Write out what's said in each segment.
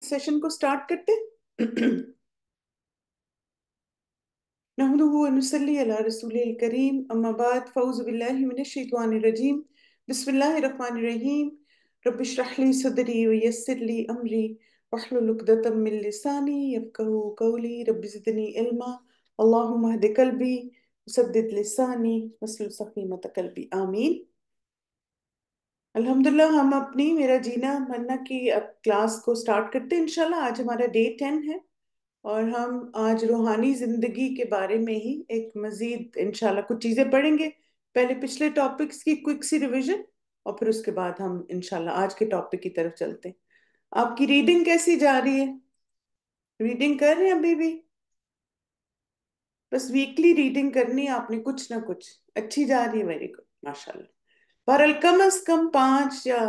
Session को start करते हैं। नहमदुहु व नुसल्ली अला रसूलिल करीम, अम्मा बाद, फ़ऊज़ु बिल्लाहि मिनश शैतानिर रजीम, बिस्मिल्लाहिर रहमानिर रहीम। रब्बि इश्रह ली सदरी व यस्सिर ली अमरी वहलुल उक़दतम मिन लिसानी यफ़क़हू क़ौली। रब्बि ज़िदनी इल्मा, अल्लाहुम्मा हदि क़ल्बी वसद्दिद लिसानी वस्लुल सक़ीमत क़ल्बी, आमीन। अल्हम्दुलिल्लाह, हम अपनी मेरा जीना मरना की अब क्लास को स्टार्ट करते हैं इंशाल्लाह। आज हमारा डे 10 है और हम आज रूहानी जिंदगी के बारे में ही एक मजीद इंशाल्लाह कुछ चीजें पढ़ेंगे। पहले पिछले टॉपिक्स की क्विक सी रिवीजन और फिर उसके बाद हम इंशाल्लाह आज के टॉपिक की तरफ चलते हैं। आपकी रीडिंग कैसी जा रही है? रीडिंग कर रहे हैं अभी भी? बस वीकली रीडिंग करनी है आपने, कुछ ना कुछ अच्छी जा रही है, वेरी गुड, माशाल्लाह। बहरहाल कम अज कम 5 या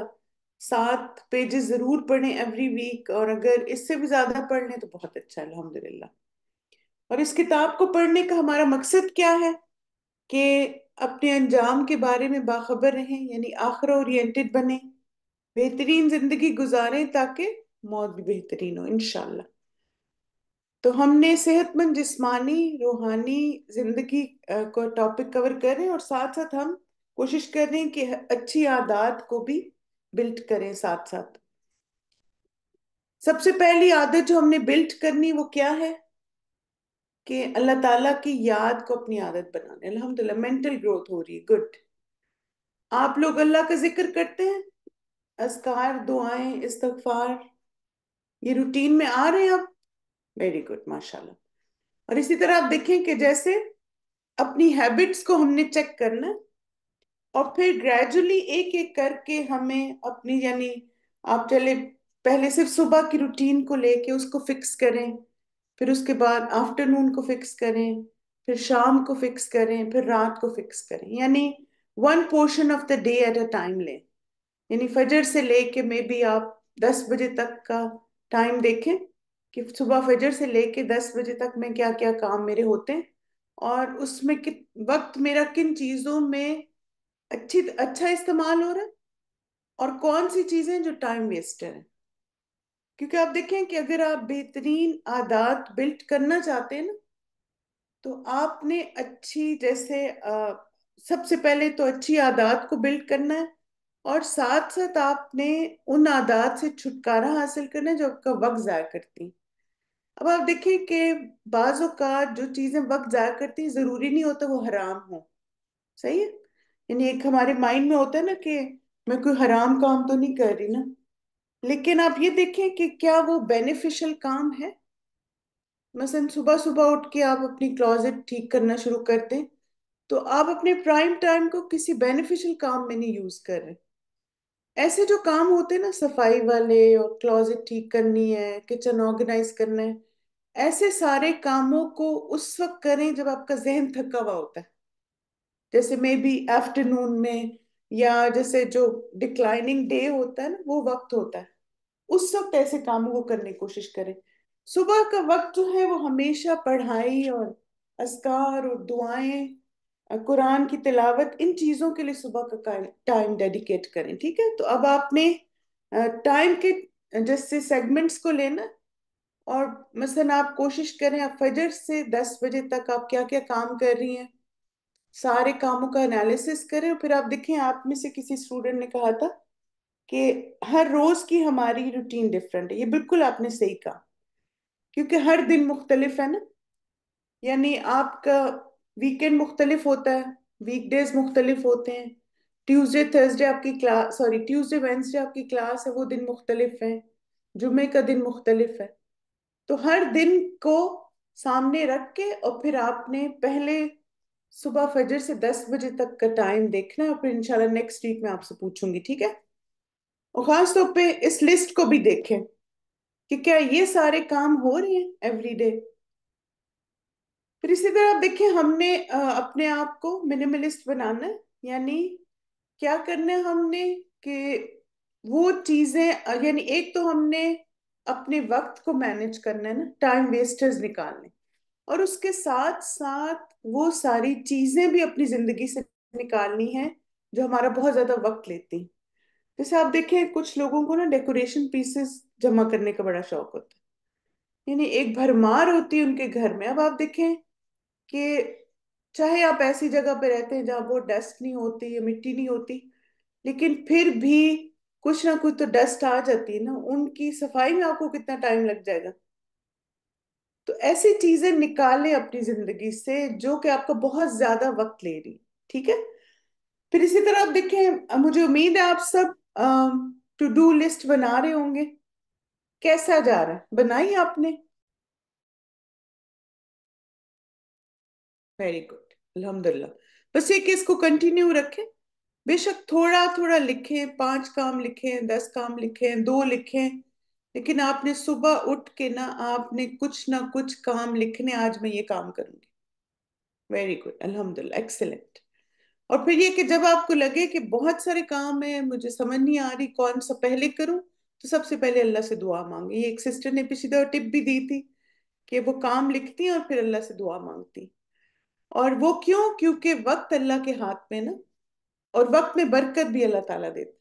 7 पेजेस जरूर पढ़ें एवरी वीक, और अगर इससे भी ज्यादा पढ़ लें तो बहुत अच्छा है, अल्हम्दुलिल्लाह। और इस किताब को पढ़ने का हमारा मकसद क्या है कि अपने अंजाम के बारे में बाखबर रहें, यानी आखिर ओरिएंटेड बने, बेहतरीन जिंदगी गुजारें ताकि मौत भी बेहतरीन हो इंशाल्लाह। तो हमने सेहतमंद जिस्मानी रूहानी जिंदगी को टॉपिक कवर कर रहे हैं, और साथ साथ हम कोशिश कर रहे हैं कि अच्छी आदत को भी बिल्ड करें साथ साथ। सबसे पहली आदत जो हमने बिल्ड करनी वो क्या है कि अल्लाह ताला की याद को अपनी आदत बनाने। अल्हम्दुलिल्लाह मेंटल ग्रोथ हो रही है, गुड। आप लोग अल्लाह का जिक्र करते हैं, अज़कार, दुआएं, इस्तिग़फ़ार, ये रूटीन में आ रहे हैं आप? वेरी गुड, माशाल्लाह। और इसी तरह आप देखें कि जैसे अपनी हैबिट्स को हमने चेक करना है, और फिर ग्रेजुअली एक एक करके हमें अपनी, यानी आप चले पहले सिर्फ सुबह की रूटीन को लेके उसको फिक्स करें, फिर उसके बाद आफ्टरनून को फिक्स करें, फिर शाम को फिक्स करें, फिर रात को फिक्स करें, यानी one portion of the day at a time लें। यानी फजर से लेके मे बी आप 10 बजे तक का टाइम देखें कि सुबह फजर से लेके 10 बजे तक में क्या क्या काम मेरे होते हैं, और उसमें वक्त मेरा किन चीजों में अच्छा इस्तेमाल हो रहा है, और कौन सी चीजें जो टाइम वेस्टर है। क्योंकि आप देखें कि अगर आप बेहतरीन आदत बिल्ड करना चाहते हैं ना, तो आपने अच्छी, जैसे सबसे पहले तो अच्छी आदत को बिल्ड करना है, और साथ साथ आपने उन आदत से छुटकारा हासिल करना है जो आपका वक्त जाया करती हैं। अब आप देखें कि बाज़ औक़ात जो चीजें वक्त जाया करती हैं जरूरी नहीं होता वो हराम हो, सही है। यानी एक हमारे माइंड में होता है ना कि मैं कोई हराम काम तो नहीं कर रही ना, लेकिन आप ये देखें कि क्या वो बेनिफिशियल काम है। मसलन सुबह सुबह उठ के आप अपनी क्लोजेट ठीक करना शुरू कर दें, तो आप अपने प्राइम टाइम को किसी बेनिफिशियल काम में नहीं यूज कर रहे। ऐसे जो काम होते हैं ना, सफाई वाले, और क्लोजेट ठीक करनी है, किचन ऑर्गेनाइज करना है, ऐसे सारे कामों को उस वक्त करें जब आपका जहन थका हुआ होता है, जैसे मे बी आफ्टरनून में, या जैसे जो डिक्लाइनिंग डे होता है ना वो वक्त होता है, उस वक्त ऐसे कामों को करने की कोशिश करें। सुबह का वक्त जो है वो हमेशा पढ़ाई और अज़कार और दुआएं, कुरान की तिलावत, इन चीजों के लिए सुबह का टाइम डेडिकेट करें, ठीक है। तो अब आपने टाइम के जैसे सेगमेंट्स को लेना, और मसलन आप कोशिश करें आप फजर से 10 बजे तक आप क्या क्या काम कर रही हैं, सारे कामों का एनालिसिस करें। और फिर आप देखें, आप में से किसी स्टूडेंट ने कहा था कि हर रोज की हमारी रूटीन डिफरेंट है, ये बिल्कुल आपने सही कहा, क्योंकि हर दिन मुख्तलिफ है ना। यानी आपका वीकेंड मुख्तलिफ होता है, वीकडेज मुख्तलिफ होते हैं, ट्यूसडे थर्सडे आपकी क्लास, सॉरी ट्यूसडे वेंसडे आपकी क्लास है, वो दिन मुख्तलिफ है, जुमे का दिन मुख्तलिफ है। तो हर दिन को सामने रख के, और फिर आपने पहले सुबह फजर से 10 बजे तक का टाइम देखना है, और फिर इंशाल्लाह नेक्स्ट वीक में आपसे पूछूंगी, ठीक है। और खास तौर पे इस लिस्ट को भी देखें कि क्या ये सारे काम हो रहे हैं एवरी डे। फिर इसी तरह आप देखिए, हमने अपने आप को मिनिमलिस्ट बनाना है, यानी क्या करना है हमने कि वो चीजें, यानी एक तो हमने अपने वक्त को मैनेज करना है ना, टाइम वेस्टर्स निकालने, और उसके साथ साथ वो सारी चीजें भी अपनी जिंदगी से निकालनी है जो हमारा बहुत ज्यादा वक्त लेती हैं। जैसे आप देखें कुछ लोगों को ना डेकोरेशन पीसेस जमा करने का बड़ा शौक होता है, यानी एक भरमार होती है उनके घर में। अब आप देखें कि चाहे आप ऐसी जगह पे रहते हैं जहाँ बहुत डस्ट नहीं होती या मिट्टी नहीं होती, लेकिन फिर भी कुछ ना कुछ तो डस्ट आ जाती है ना, उनकी सफाई में आपको कितना टाइम लग जाएगा। तो ऐसी चीजें निकालें अपनी जिंदगी से जो कि आपका बहुत ज्यादा वक्त ले रही। ठीक है। फिर इसी तरह आप देखें, मुझे उम्मीद है आप सब टू डू लिस्ट बना रहे होंगे। कैसा जा रहा है, बनाई आपने? वेरी गुड, अल्हम्दुलिल्लाह। बस ये कि इसको कंटिन्यू रखें। बेशक थोड़ा थोड़ा लिखें, 5 काम लिखें, 10 काम लिखें, 2 लिखें, लेकिन आपने सुबह उठ के ना आपने कुछ ना कुछ काम लिखने, आज मैं ये काम करूंगी। वेरी गुड, अल्हम्दुलिल्लाह, एक्सीलेंट। और फिर ये कि जब आपको लगे कि बहुत सारे काम है, मुझे समझ नहीं आ रही कौन सा पहले करूं, तो सबसे पहले अल्लाह से दुआ मांगे। ये एक सिस्टर ने पिछली दफा टिप भी दी थी कि वो काम लिखती हैं और फिर अल्लाह से दुआ मांगती। और वो क्यों? क्योंकि वक्त अल्लाह के हाथ में ना, और वक्त में बरकत भी अल्लाह ताला देता है।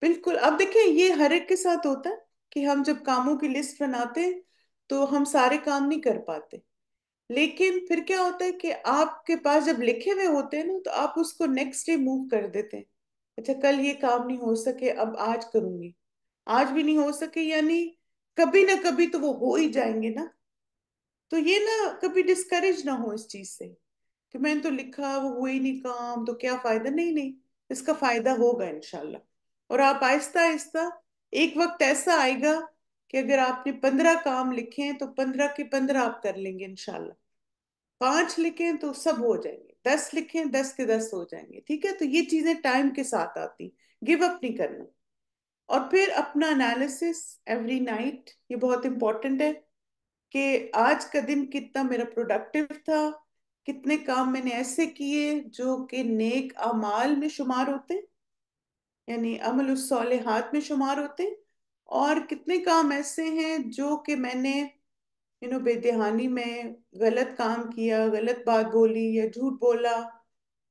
बिल्कुल। अब देखिए ये हर एक के साथ होता है कि हम जब कामों की लिस्ट बनाते हैं तो हम सारे काम नहीं कर पाते, लेकिन फिर क्या होता है कि आपके पास जब लिखे हुए होते हैं ना, तो आप उसको नेक्स्ट डे मूव कर देते हैं। अच्छा, कल ये काम नहीं हो सके, अब आज करूंगी। आज भी नहीं हो सके, यानी कभी ना कभी तो वो हो ही जाएंगे ना। तो ये ना कभी डिस्करेज ना हो इस चीज से कि मैंने तो लिखा वो हुए ही नहीं काम, तो क्या फायदा। नहीं नहीं, इसका फायदा होगा इंशाल्लाह। और आप आहिस्ता आहिस्ता, एक वक्त ऐसा आएगा कि अगर आपने 15 काम लिखे हैं तो 15 के 15 आप कर लेंगे इंशाल्लाह। 5 लिखें तो सब हो जाएंगे, 10 लिखें 10 के 10 हो जाएंगे। ठीक है। तो ये चीजें टाइम के साथ आती, गिव अप नहीं करना। और फिर अपना एनालिसिस एवरी नाइट, ये बहुत इंपॉर्टेंट है कि आज का दिन कितना मेरा प्रोडक्टिव था, कितने काम मैंने ऐसे किए जो कि नेक अमाल में शुमार होते हैं, यानी अमल उस सालिहात में शुमार होते हैं, और कितने काम ऐसे हैं जो कि मैंने बेदहानी में गलत काम किया, गलत बात बोली या झूठ बोला,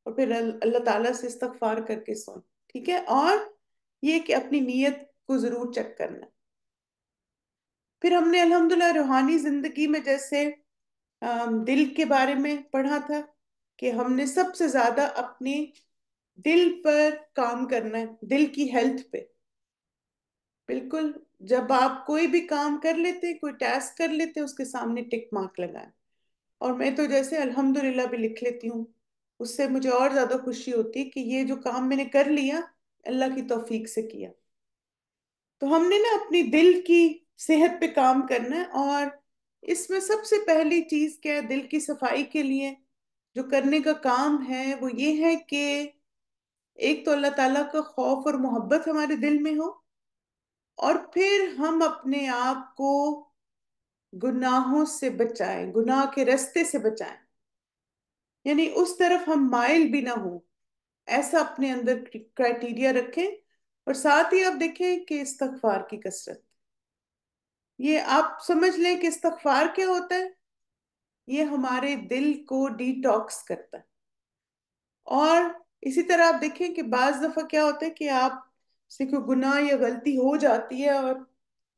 और फिर अल्लाह ताला से इस्तगफार करके सोए। ठीक है। और ये कि अपनी नीयत को जरूर चेक करना। फिर हमने अल्हम्दुलिल्लाह रूहानी जिंदगी में जैसे दिल के बारे में पढ़ा था कि हमने सबसे ज्यादा अपने दिल पर काम करना है, दिल की हेल्थ पे। बिल्कुल। जब आप कोई भी काम कर लेते, कोई टास्क कर लेते, उसके सामने टिक मार्क लगाएं। और मैं तो जैसे अल्हम्दुलिल्लाह भी लिख लेती हूँ, उससे मुझे और ज्यादा खुशी होती है कि ये जो काम मैंने कर लिया, अल्लाह की तौफीक से किया। तो हमने ना अपनी दिल की सेहत पे काम करना है। और इसमें सबसे पहली चीज क्या है दिल की सफाई के लिए जो करने का काम है, वो ये है कि एक तो अल्लाह ताला का खौफ और मोहब्बत हमारे दिल में हो, और फिर हम अपने आप को गुनाहों से बचाएं, गुनाह के रास्ते से बचाएं, यानी उस तरफ हम माइल भी ना हो, ऐसा अपने अंदर क्राइटेरिया रखें। और साथ ही आप देखें कि इस्तगफार की कसरत, ये आप समझ लें कि इस्तगफार क्या होता है। ये हमारे दिल को डिटॉक्स करता है। और इसी तरह आप देखें कि बाज दफा क्या होता है कि आप से कोई गुनाह या गलती हो जाती है और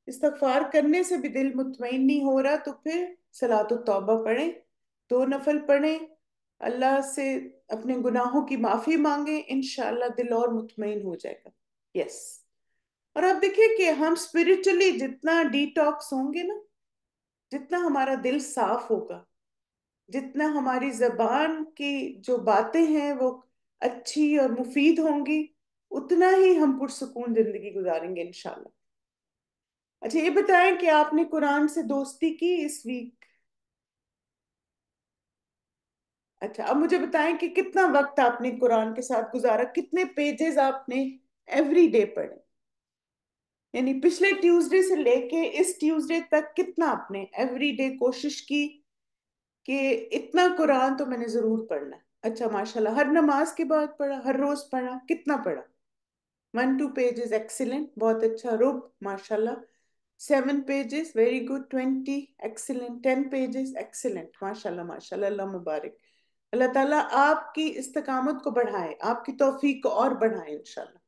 इस्तगफार करने से भी दिल मुतमईन नहीं हो रहा, तो फिर सलातो तौबा पढ़ें, 2 नफल पढ़ें, अल्लाह से अपने गुनाहों की माफी मांगे, इंशाल्लाह दिल और मुतमईन हो जाएगा। यस। और आप देखिए कि हम स्पिरिचुअली जितना डिटॉक्स होंगे ना, जितना हमारा दिल साफ होगा, जितना हमारी जबान की जो बातें हैं वो अच्छी और मुफीद होंगी, उतना ही हम पुरसुकून जिंदगी गुजारेंगे इंशाल्लाह। अच्छा, ये बताएं कि आपने कुरान से दोस्ती की इस वीक? अच्छा, अब मुझे बताएं कि कितना वक्त आपने कुरान के साथ गुजारा, कितने पेजेस आपने एवरी डे पढ़े, यानी पिछले ट्यूसडे से लेके इस ट्यूसडे तक कितना आपने एवरी डे कोशिश की कि इतना कुरान तो मैंने जरूर पढ़ना है। अच्छा, माशाल्लाह, हर नमाज के बाद पढ़ा, हर रोज पढ़ा, कितना पढ़ा? 1-2 पेजेस, एक्सीलेंट, बहुत अच्छा। रुब, माशाल्लाह। 7 pages, very good. 20, excellent. 10 pages, excellent, माशाल्लाह माशाल्लाह, अल्लाह मुबारक। अल्लाह ताला आपकी इस्तकामत को बढ़ाए, आपकी तौफीक को और बढ़ाए इंशाल्लाह।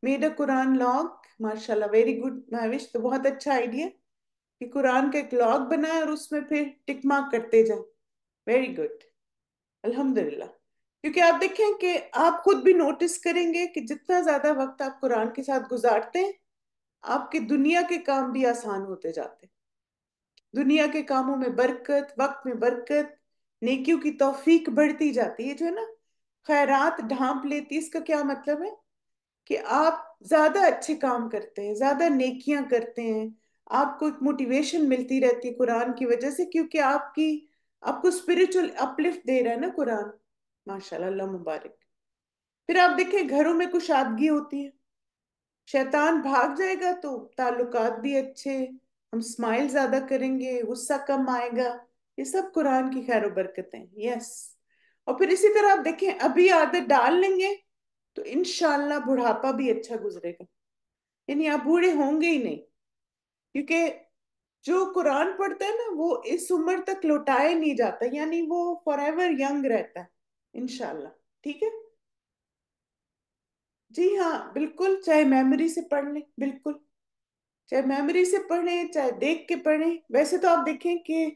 मेड अ कुरान लॉग, माशाल्लाह, वेरी गुड महविश, तो बहुत अच्छा आइडिया कि कुरान का एक लॉग बनाए और उसमें फिर टिक मार्क करते जाए। वेरी गुड, अल्हम्दुलिल्लाह। क्योंकि आप देखें कि आप खुद भी नोटिस करेंगे कि जितना ज्यादा वक्त आप कुरान के साथ गुजारते हैं, आपकी दुनिया के काम भी आसान होते जाते हैं। दुनिया के कामों में बरकत, वक्त में बरकत, नेकियों की तौफीक बढ़ती जाती है, जो है ना, खैरात ढांप लेती है। इसका क्या मतलब है कि आप ज्यादा अच्छे काम करते हैं, ज्यादा नेकियां करते हैं। आपको एक मोटिवेशन मिलती रहती है कुरान की वजह से, क्योंकि आपको स्पिरिचुअल अपलिफ्ट दे रहा है ना कुरान। माशाल्लाह, अल्लाह मुबारक। फिर आप देखें घरों में कुशादगी होती है, शैतान भाग जाएगा तो ताल्लुकात भी अच्छे, हम स्माइल ज्यादा करेंगे, गुस्सा कम आएगा। ये सब कुरान की खैर बरकतें हैं। यस। और फिर इसी तरह आप देखें, अभी आदत डाल लेंगे तो इंशाल्लाह बुढ़ापा भी अच्छा गुजरेगा। यानी आप बूढ़े होंगे ही नहीं, क्योंकि जो कुरान पढ़ता है ना वो इस उम्र तक लौटाए नहीं जाता, यानी वो फॉर एवर यंग रहता है इंशाल्लाह। ठीक है। जी हाँ, बिल्कुल, चाहे मेमोरी से पढ़ लें, बिल्कुल, चाहे मेमोरी से पढ़ें चाहे देख के पढ़ें। वैसे तो आप देखें कि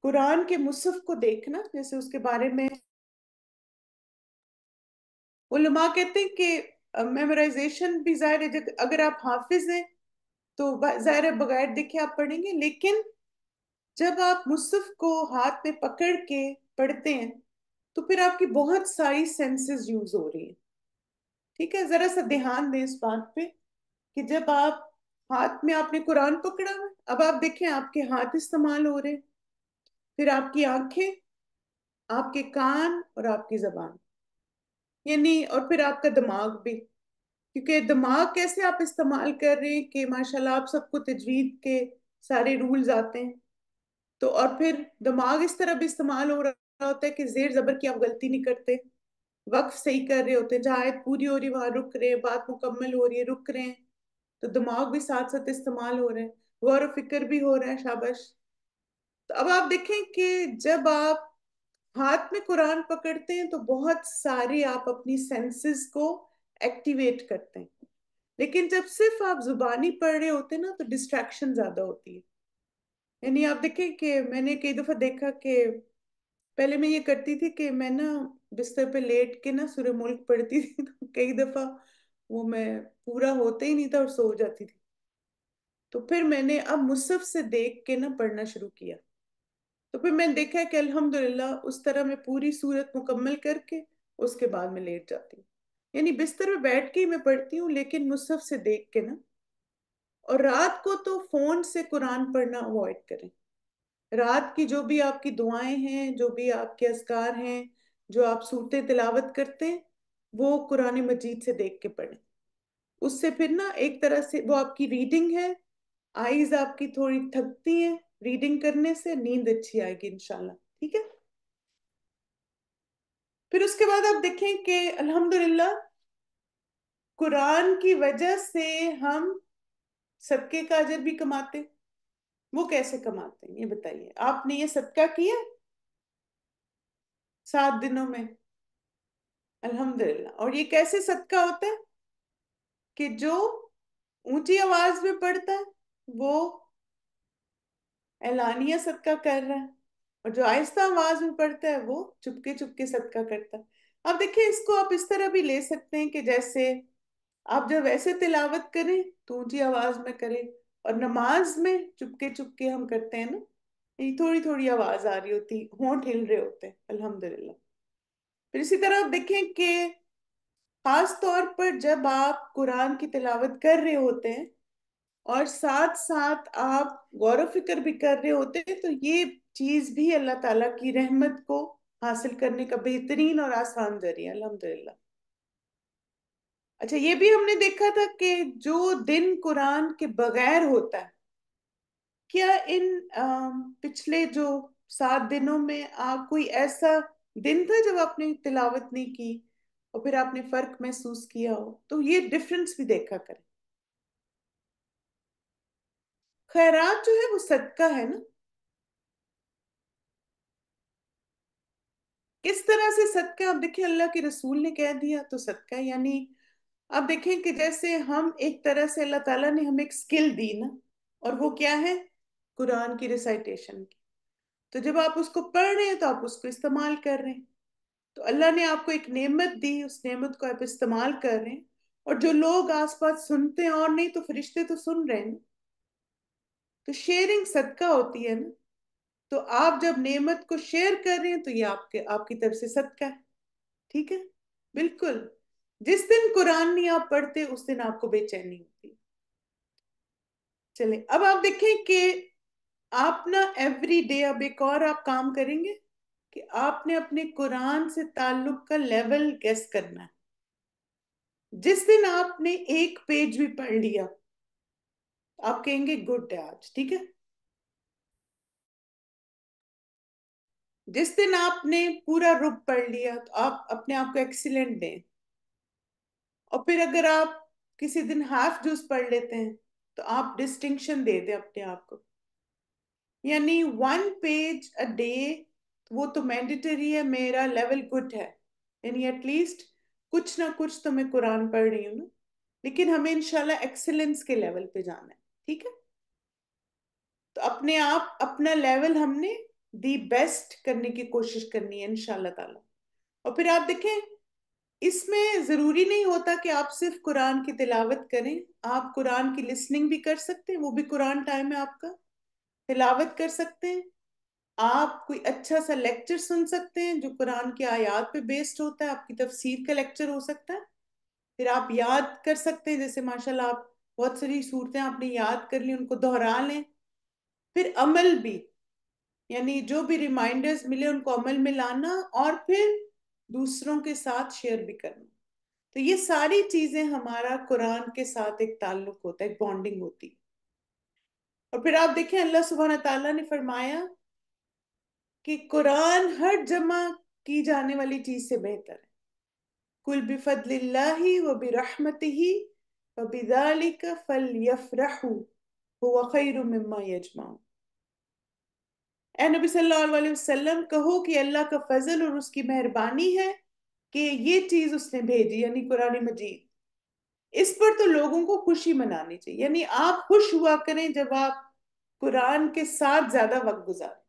कुरान के मुसहफ को देखना, जैसे उसके बारे में उलमा कहते हैं कि मेमोराइजेशन भी जाहिर है, अगर आप हाफिज हैं तो जाहिर है बगैर देखे आप पढ़ेंगे, लेकिन जब आप मुसहफ को हाथ में पकड़ के पढ़ते हैं तो फिर आपकी बहुत सारी सेंसेस यूज हो रही है। ठीक है, जरा सा ध्यान दें इस बात पे कि जब आप हाथ में आपने कुरान पकड़ा हुआ है, अब आप देखें आपके हाथ इस्तेमाल हो रहे हैं, फिर आपकी आंखें, आपके कान और आपकी जबान, यानी और फिर आपका दिमाग भी। क्योंकि दिमाग कैसे आप इस्तेमाल कर रहे हैं कि माशाल्लाह आप सबको तजवीद के सारे रूल्स आते हैं, तो और फिर दिमाग इस तरह भी इस्तेमाल हो रहा होता है कि जेर जबर की आप गलती नहीं करते, वक्फ सही कर रहे होते हैं, जहाँ आयत पूरी हो रही है वहां रुक रहे हैं, बात मुकम्मल हो रही है रुक रहे हैं, तो दिमाग भी साथ साथ इस्तेमाल हो रहे हैं, गौर व फिक्र भी हो रहा है, शाबाश। तो अब आप देखें कि जब आप हाथ में कुरान पकड़ते हैं तो बहुत सारे आप अपनी सेंसेस को एक्टिवेट करते हैं, लेकिन जब सिर्फ आप जुबानी पढ़ रहे होते हैं ना तो डिस्ट्रैक्शन ज्यादा होती है। यानी आप देखें कि मैंने कई दफा देखा कि पहले मैं ये करती थी कि मैं ना बिस्तर पे लेट के ना सूरह मुल्क पढ़ती थी तो कई दफा वो मैं पूरा होते ही नहीं था और सो जाती थी। तो फिर मैंने अब मुसहफ से देख के ना पढ़ना शुरू किया, तो फिर मैंने देखा कि अल्हम्दुलिल्लाह उस तरह मैं पूरी सूरत मुकम्मल करके उसके बाद में लेट जाती हूँ। यानी बिस्तर में बैठ के ही मैं पढ़ती हूँ, लेकिन मुसहफ से देख के ना। और रात को तो फोन से कुरान पढ़ना अवॉइड करें। रात की जो भी आपकी दुआएं हैं, जो भी आपके अज़कार हैं, जो आप सूरतें तिलावत करते हैं, वो कुरान मजीद से देख के पढ़ें। उससे फिर ना एक तरह से वो आपकी रीडिंग है, आईज आपकी थोड़ी थकती हैं, रीडिंग करने से नींद अच्छी आएगी इंशाल्लाह। ठीक है। फिर उसके बाद आप देखें कि अल्हम्दुलिल्लाह कुरान की वजह से हम सदके का अजर भी कमाते हैं। वो कैसे कमाते हैं ये बताइए, आपने ये सदका किया 7 दिनों में? अल्हम्दुलिल्लाह। और ये कैसे सदका होता है कि जो ऊंची आवाज में पढ़ता है वो एलानिया सदका कर रहा है, और जो आहिस्ता आवाज में पढ़ता है वो चुपके चुपके सदका करता है। अब देखिए, इसको आप इस तरह भी ले सकते हैं कि जैसे आप जब ऐसे तिलावत करें तो ऊंची आवाज में करें, और नमाज में चुपके चुपके हम करते हैं ना, ये थोड़ी थोड़ी आवाज आ रही होती, होंठ हिल रहे होते हैं, अल्हम्दुलिल्लाह। फिर इसी तरह आप देखें कि खास तौर पर जब आप कुरान की तिलावत कर रहे होते हैं और साथ साथ आप गौर व फिक्र भी कर रहे होते हैं, तो ये चीज भी अल्लाह ताला की रहमत को हासिल करने का बेहतरीन और आसान जरिया, अल्हम्दुलिल्लाह। अच्छा, ये भी हमने देखा था कि जो दिन कुरान के बगैर होता है, क्या इन पिछले जो 7 दिनों में आप कोई ऐसा दिन था जब आपने तिलावत नहीं की और फिर आपने फर्क महसूस किया हो? तो ये डिफरेंस भी देखा करें। खैरात जो है वो सदका है ना। किस तरह से सदका? आप देखिए, अल्लाह के रसूल ने कह दिया तो सदका है, यानी अब देखें कि जैसे हम एक तरह से अल्लाह ताला ने हमें एक स्किल दी ना, और वो क्या है? कुरान की रिसाइटेशन की। तो जब आप उसको पढ़ रहे हैं तो आप उसको इस्तेमाल कर रहे हैं। तो अल्लाह ने आपको एक नेमत दी, उस नेमत को आप इस्तेमाल कर रहे हैं। और जो लोग आसपास सुनते हैं, और नहीं तो फरिश्ते तो सुन रहे हैं ना। तो शेयरिंग सदका होती है ना। तो आप जब नेमत को शेयर कर रहे हैं तो ये आपके आपकी तरफ से सदका है। ठीक है, बिल्कुल। जिस दिन कुरान नहीं आप पढ़ते उस दिन आपको बेचैनी होती है। चले, अब आप देखें कि आप ना एवरी डे अब एक और आप काम करेंगे कि आपने अपने कुरान से ताल्लुक का लेवल गेस करना है। जिस दिन आपने एक पेज भी पढ़ लिया, आप कहेंगे गुड है आज, ठीक है। जिस दिन आपने पूरा रुक पढ़ लिया तो आप अपने आप को एक्सीलेंट दें। और फिर अगर आप किसी दिन हाफ जूस पढ़ लेते हैं तो आप डिस्टिंक्शन दे दें अपने आप को। यानी 1 पेज अ डे, वो तो मैंडेटरी है, मेरा लेवल गुड है। यानी एटलीस्ट कुछ ना कुछ तो मैं कुरान पढ़ रही हूँ ना। लेकिन हमें इंशाल्लाह एक्सेलेंस के लेवल पे जाना है, ठीक है। तो अपने आप अपना लेवल हमने दी बेस्ट करने की कोशिश करनी है इंशाल्लाह ताला। और फिर आप देखें, इसमें जरूरी नहीं होता कि आप सिर्फ कुरान की तिलावत करें। आप कुरान की लिसनिंग भी कर सकते हैं, वो भी कुरान टाइम है आपका। तिलावत कर सकते हैं। आप कोई अच्छा सा लेक्चर सुन सकते हैं जो कुरान की आयत पे बेस्ड होता है, आपकी तफसीर का लेक्चर हो सकता है। फिर आप याद कर सकते हैं, जैसे माशाल्लाह आप बहुत सारी सूरतें आपने याद कर ली, उनको दोहरा लें। फिर अमल भी, यानी जो भी रिमाइंडर्स मिले उनको अमल में लाना, और फिर दूसरों के साथ शेयर भी करना। तो ये सारी चीजें हमारा कुरान के साथ एक ताल्लुक होता है, एक बॉन्डिंग होती है। और फिर आप देखें, अल्लाह सुब्हान ताला ने फरमाया कि कुरान हर जमा की जाने वाली चीज से बेहतर है। कुल बिफदलिल्लाहि व बिरहमतिही व बिज़ालिका फलयफरहू हुवा खैरु मिम्मा यजमाऊन। ए नबी सल्लल्लाहु अलैहि वसल्लम, कहो कि अल्लाह का फजल और उसकी मेहरबानी है कि ये चीज उसने भेजी, यानी कुरान मजीद। इस पर तो लोगों को खुशी मनानी चाहिए। यानी आप खुश हुआ करें जब आप कुरान के साथ ज्यादा वक्त गुजारें।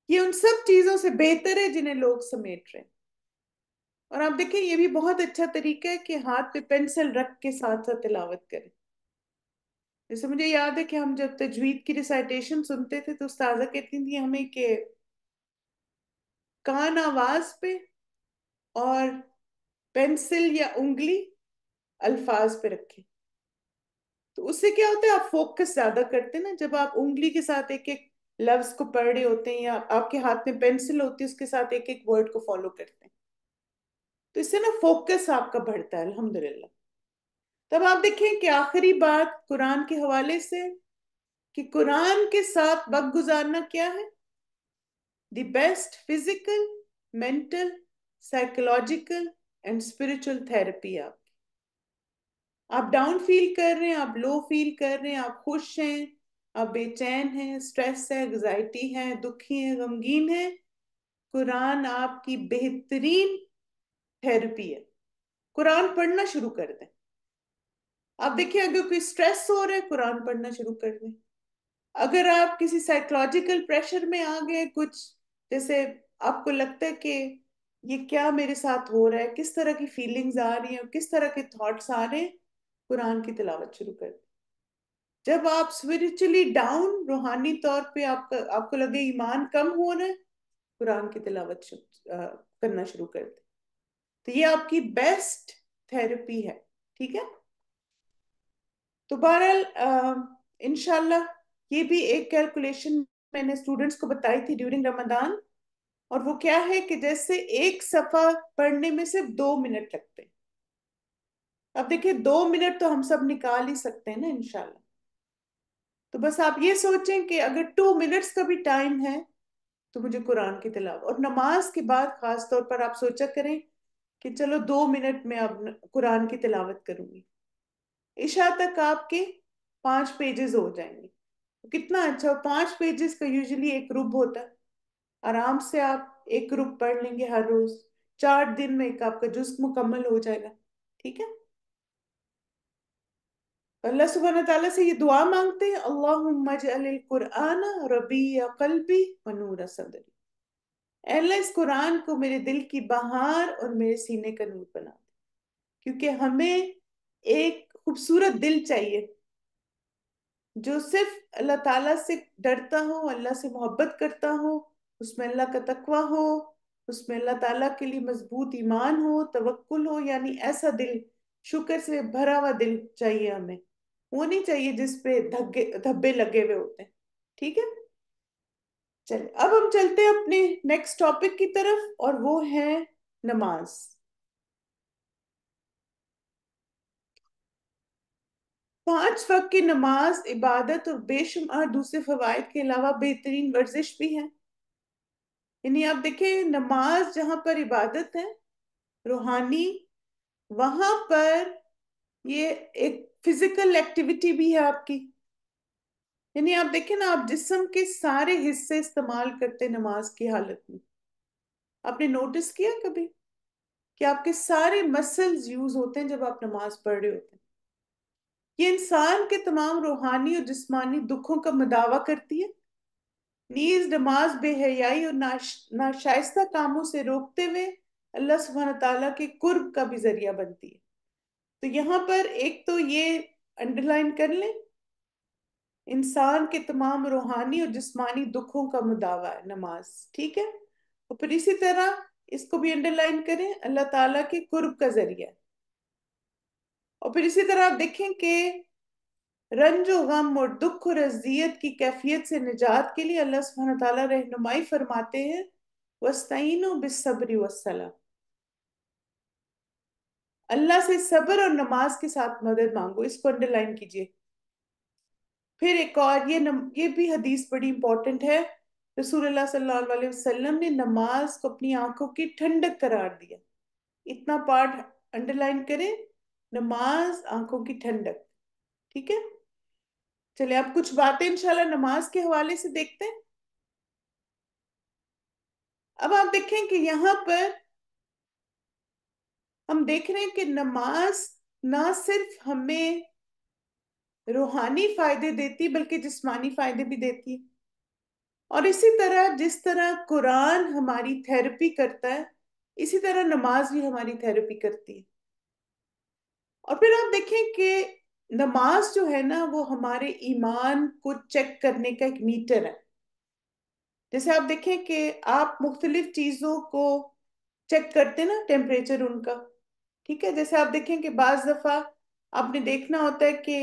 ये उन सब चीजों से बेहतर है जिन्हें लोग समेट रहे हैं। और आप देखें, ये भी बहुत अच्छा तरीका है कि हाथ पे पेंसिल रख के साथ साथ तिलावत करें। जैसे मुझे याद है कि हम जब तजवीद की रिसाइटेशन सुनते थे तो उस्ताजा कहती थी हमें कि कान आवाज पे और पेंसिल या उंगली अल्फाज पे रखें। तो उससे क्या होता है, आप फोकस ज्यादा करते हैं ना। जब आप उंगली के साथ एक एक लफ्ज को पढ़ रहे होते हैं, या आपके हाथ में पेंसिल होती है उसके साथ एक एक वर्ड को फॉलो करते हैं, तो इससे ना फोकस आपका बढ़ता है अल्हम्दुलिल्लाह। तब आप देखें कि आखिरी बात कुरान के हवाले से, कि कुरान के साथ वक्त गुजारना क्या है? The best physical, mental, psychological and spiritual therapy. आप डाउन फील कर रहे हैं, आप लो फील कर रहे हैं, आप खुश हैं, आप बेचैन हैं, स्ट्रेस है, एंग्जाइटी है, दुखी है, गमगीन है, कुरान आपकी बेहतरीन थेरेपी है। कुरान पढ़ना शुरू कर दें। आप देखिए, अगर कोई स्ट्रेस हो रहा है, कुरान पढ़ना शुरू कर दें। अगर आप किसी साइकोलॉजिकल प्रेशर में आ गए कुछ, जैसे आपको लगता है कि ये क्या मेरे साथ हो रहा है, किस तरह की फीलिंग्स आ रही हैं, किस तरह के थॉट्स आ रहे हैं, कुरान की तिलावत शुरू कर दें। जब आप स्पिरिचुअली डाउन, रूहानी तौर पे आपको लगे ईमान कम हो रहा है, कुरान की तिलावत करना शुरू कर दे। तो ये आपकी बेस्ट थेरेपी है, ठीक है। तो बहरहाल इंशाल्लाह, ये भी एक कैलकुलेशन मैंने स्टूडेंट्स को बताई थी ड्यूरिंग रमदान। और वो क्या है कि जैसे एक सफा पढ़ने में सिर्फ 2 मिनट लगते हैं। अब देखिए, 2 मिनट तो हम सब निकाल ही सकते हैं ना इंशाल्लाह। तो बस आप ये सोचें कि अगर 2 मिनट्स का भी टाइम है तो मुझे कुरान की तिलावत, और नमाज के बाद खास तौर पर आप सोचा करें कि चलो 2 मिनट में अब कुरान की तिलावत करूंगी। इशा तक आपके 5 पेजेस हो जाएंगे। तो कितना अच्छा, 5 पेजेस का यूजुअली एक रुब होता है। आराम से आप एक रुब पढ़ लेंगे हर रोज। 4 दिन में एक आपका जुज़्व मुकम्मल हो जाएगा, ٹھیک ہے؟ اللہ سبحانہ تعالیٰ سے یہ دعا مانگتے ہیں، اللہم اجعل القرآن ربیع قلبی ونور صدری، اے اللہ اس قرآن کو میرے دل کی بہار اور میرے سینے کا نور بنا دے. کیونکہ ہمیں ایک خوبصورت دل چاہیے جو صرف اللہ تعالیٰ سے ڈرتا ہو، اللہ سے محبت کرتا ہو، اس میں اللہ کا تقوی ہو، اس میں اللہ تعالیٰ کے لیے مضبوط ایمان ہو، توکل ہو. یعنی ایسا دل، شکر سے بھرا ہوا دل چاہیے ہمیں. وہ نہیں چاہیے جس پہ دھبے لگے ہوئے ہوتے ہیں. ٹھیک ہے؟ چلے اب ہم چلتے ہیں اپنے نیکسٹ ٹاپک کی طرف، اور وہ ہے نماز. 5 وقت کی نماز عبادت اور بے شمار دوسرے فوائد کے علاوہ بہترین ورزش بھی ہے. یعنی آپ دیکھیں، نماز جہاں پر عبادت ہے روحانی، وہاں پر یہ ایک فزیکل ایکٹیویٹی بھی ہے آپ کی. یعنی آپ دیکھیں نا، آپ جسم کے سارے حصے استعمال کرتے نماز کی حالت میں. آپ نے نوٹس کیا کبھی کہ آپ کے سارے مسلز یوز ہوتے ہیں جب آپ نماز پڑھ رہے ہوتے ہیں؟ یہ انسان کے تمام روحانی اور جسمانی دکھوں کا مداوع کرتی ہے. نیز نماز بے حیائی اور ناشائستہ کاموں سے روکتے ہوئے اللہ سبحانہ تعالیٰ کے قرب کا بھی ذریعہ بنتی ہے. تو یہاں پر ایک تو یہ انڈرلائن کر لیں، انسان کے تمام روحانی اور جسمانی دکھوں کا مداوع ہے نماز. ٹھیک ہے؟ اور پھر اسی طرح اس کو بھی انڈرلائن کریں، اللہ تعالیٰ کے قرب کا ذریعہ. اور پھر اسی طرح آپ دیکھیں کہ رنج و غم اور دکھ اور اذیت کی کیفیت سے نجات کے لیے اللہ سبحانہ تعالیٰ رہنمائی فرماتے ہیں، وَاسْتَعِینُوا بِالصَّبْرِ وَالصَّلَاةِ، اللہ سے صبر اور نماز کے ساتھ مدد مانگو. اس کو انڈرلائن کیجئے. پھر ایک اور یہ بھی حدیث بڑی امپورٹنٹ ہے. رسول اللہ صلی اللہ علیہ وسلم نے نماز کو اپنی آنکھوں کی ٹھنڈک قرار دیا. اتنا پارٹ انڈرلائن کریں، نماز آنکھوں کی ٹھنڈک. ٹھیک ہے؟ چلے اب کچھ باتیں انشاءاللہ نماز کے حوالے سے دیکھتے ہیں. اب آپ دیکھیں کہ یہاں پر ہم دیکھ رہے ہیں کہ نماز نہ صرف ہمیں روحانی فائدے دیتی بلکہ جسمانی فائدے بھی دیتی ہے. اور اسی طرح جس طرح قرآن ہماری تھیراپی کرتا ہے، اسی طرح نماز بھی ہماری تھیراپی کرتی ہے. اور پھر آپ دیکھیں کہ نماز جو ہے نا، وہ ہمارے ایمان کو چیک کرنے کا ایک میٹر ہے. جیسے آپ دیکھیں کہ آپ مختلف چیزوں کو چیک کرتے نا، ٹیمپریچر ان کا. ٹھیک ہے؟ جیسے آپ دیکھیں کہ بعض دفعہ آپ نے دیکھنا ہوتا ہے کہ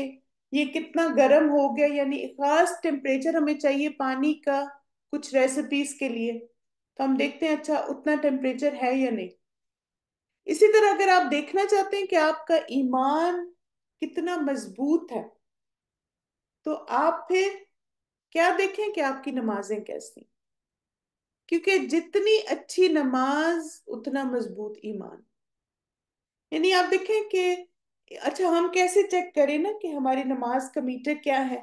یہ کتنا گرم ہو گیا، یعنی خاص ٹیمپریچر ہمیں چاہیے پانی کا کچھ ریسیپیز کے لیے، تو ہم دیکھتے ہیں اچھا اتنا ٹیمپریچر ہے یا نہیں. اسی طرح اگر آپ دیکھنا چاہتے ہیں کہ آپ کا ایمان کتنا مضبوط ہے، تو آپ پھر کیا دیکھیں کہ آپ کی نمازیں کیسی. کیونکہ جتنی اچھی نماز اتنا مضبوط ایمان. یعنی آپ دیکھیں کہ اچھا ہم کیسے چیک کریں نا کہ ہماری نماز کا میٹر کیا ہے.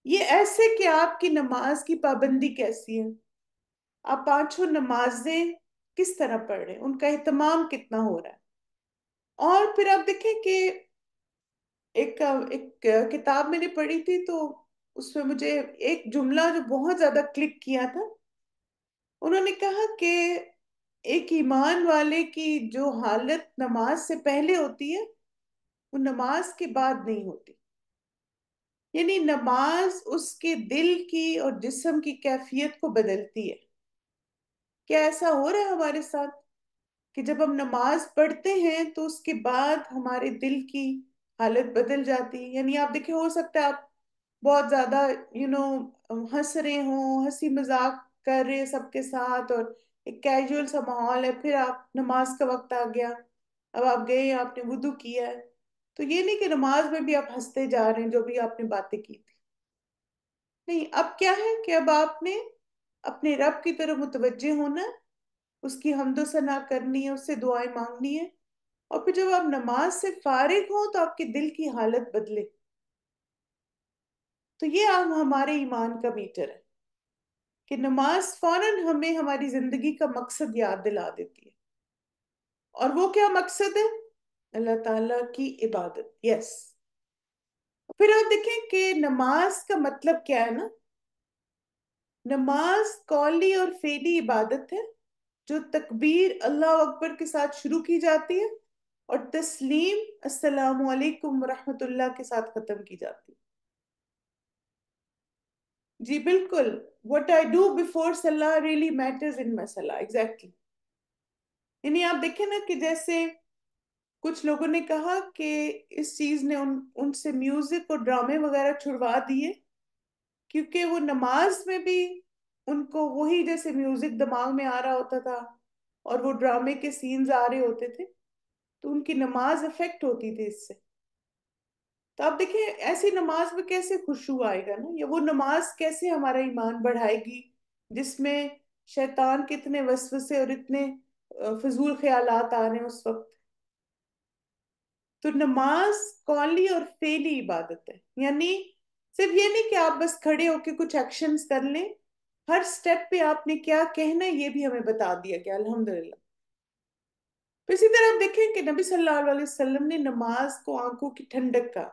یہ ایسے کہ آپ کی نماز کی پابندی کیسی ہے، آپ 5 نمازیں کس طرح پڑھ رہے ہیں، ان کا اہتمام کتنا ہو رہا ہے. اور پھر آپ دیکھیں کہ ایک کتاب میں نے پڑھی تھی، تو اس میں مجھے ایک جملہ جو بہت زیادہ کلک کیا تھا. انہوں نے کہا کہ ایک ایمان والے کی جو حالت نماز سے پہلے ہوتی ہے وہ نماز کے بعد نہیں ہوتی. یعنی نماز اس کے دل کی اور جسم کی کیفیت کو بدلتی ہے. کیا ایسا ہو رہا ہے ہمارے ساتھ کہ جب ہم نماز پڑھتے ہیں تو اس کے بعد ہمارے دل کی حالت بدل جاتی ہے؟ یعنی آپ دیکھیں، ہو سکتا ہے آپ بہت زیادہ ہنس رہے ہوں، ہنسی مذاق کر رہے ہیں سب کے ساتھ، اور ایک کیجول سا ماحول ہے، پھر آپ نماز کا وقت آ گیا، اب آپ گئے، آپ نے وضو کیا ہے، تو یہ نہیں کہ نماز میں بھی آپ ہنستے جا رہے ہیں جو بھی آپ نے باتیں کی تھی. نہیں، اب کیا ہے کہ اب آپ نے اپنے رب کی طرف متوجہ ہونا ہے، اس کی حمد و ثنا کرنی ہے، اس سے دعائیں مانگنی ہے. اور پھر جب آپ نماز سے فارغ ہوں تو آپ کے دل کی حالت بدلے. تو یہ ہمارے ایمان کا میٹر ہے کہ نماز فوراً ہمیں ہماری زندگی کا مقصد یاد دلا دیتی ہے. اور وہ کیا مقصد ہے؟ अल्लाह ताला की इबादत, यस। फिर आप देखें कि नमाज का मतलब क्या है ना। नमाज कौली और फेली इबादत है जो तकबीर अल्लाह अकबर के साथ शुरू की जाती है और तस्लीम अस्सलामु अलैकुम रहमतुल्लाह के साथ खत्म की जाती है। जी बिल्कुल। व्हाट आई डू बिफोर सलाह रियली मैटर्स इन माई सलाह, एग्जैक्टली। यानी आप देखें ना कि जैसे कुछ लोगों ने कहा कि इस चीज ने उनसे म्यूजिक और ड्रामे वगैरह छुड़वा दिए, क्योंकि वो नमाज में भी उनको वही जैसे म्यूजिक दिमाग में आ रहा होता था और वो ड्रामे के सीन्स आ रहे होते थे, तो उनकी नमाज अफेक्ट होती थी इससे। तो आप देखिए ऐसी नमाज में कैसे खुशू आएगा ना, या वो नमाज कैसे हमारा ईमान बढ़ाएगी जिसमें शैतान के इतने वसवसे और इतने फजूल ख्यालात आ रहे हैं उस वक्त। तो नमाज कौली और फेली इबादत है, यानी सिर्फ ये नहीं कि आप बस खड़े होके कुछ एक्शंस कर लें, हर स्टेप पे आपने क्या कहना है ये भी हमें बता दिया गया, अल्हम्दुलिल्लाह। तो इसी तरह आप देखें कि नबी सल्लल्लाहु अलैहि वसल्लम ने नमाज को आंखों की ठंडक का।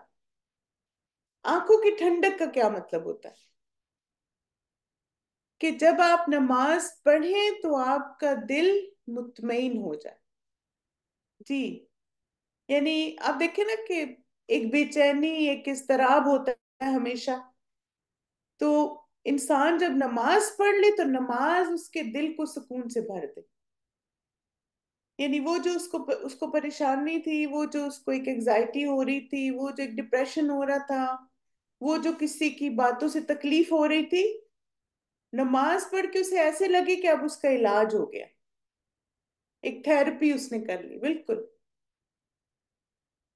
आंखों की ठंडक का क्या मतलब होता है? कि जब आप नमाज पढ़ें तो आपका दिल मुतमईन हो जाए। जी। यानी आप देखें ना कि एक बेचैनी, एक इस्तराब होता है हमेशा, तो इंसान जब नमाज पढ़ ले तो नमाज उसके दिल को सुकून से भर दे। यानी वो जो उसको उसको परेशानी थी, वो जो उसको एक एग्जाइटी हो रही थी, वो जो एक डिप्रेशन हो रहा था, वो जो किसी की बातों से तकलीफ हो रही थी, नमाज पढ़ के उसे ऐसे लगे कि अब उसका इलाज हो गया, एक थेरेपी उसने कर ली, बिल्कुल।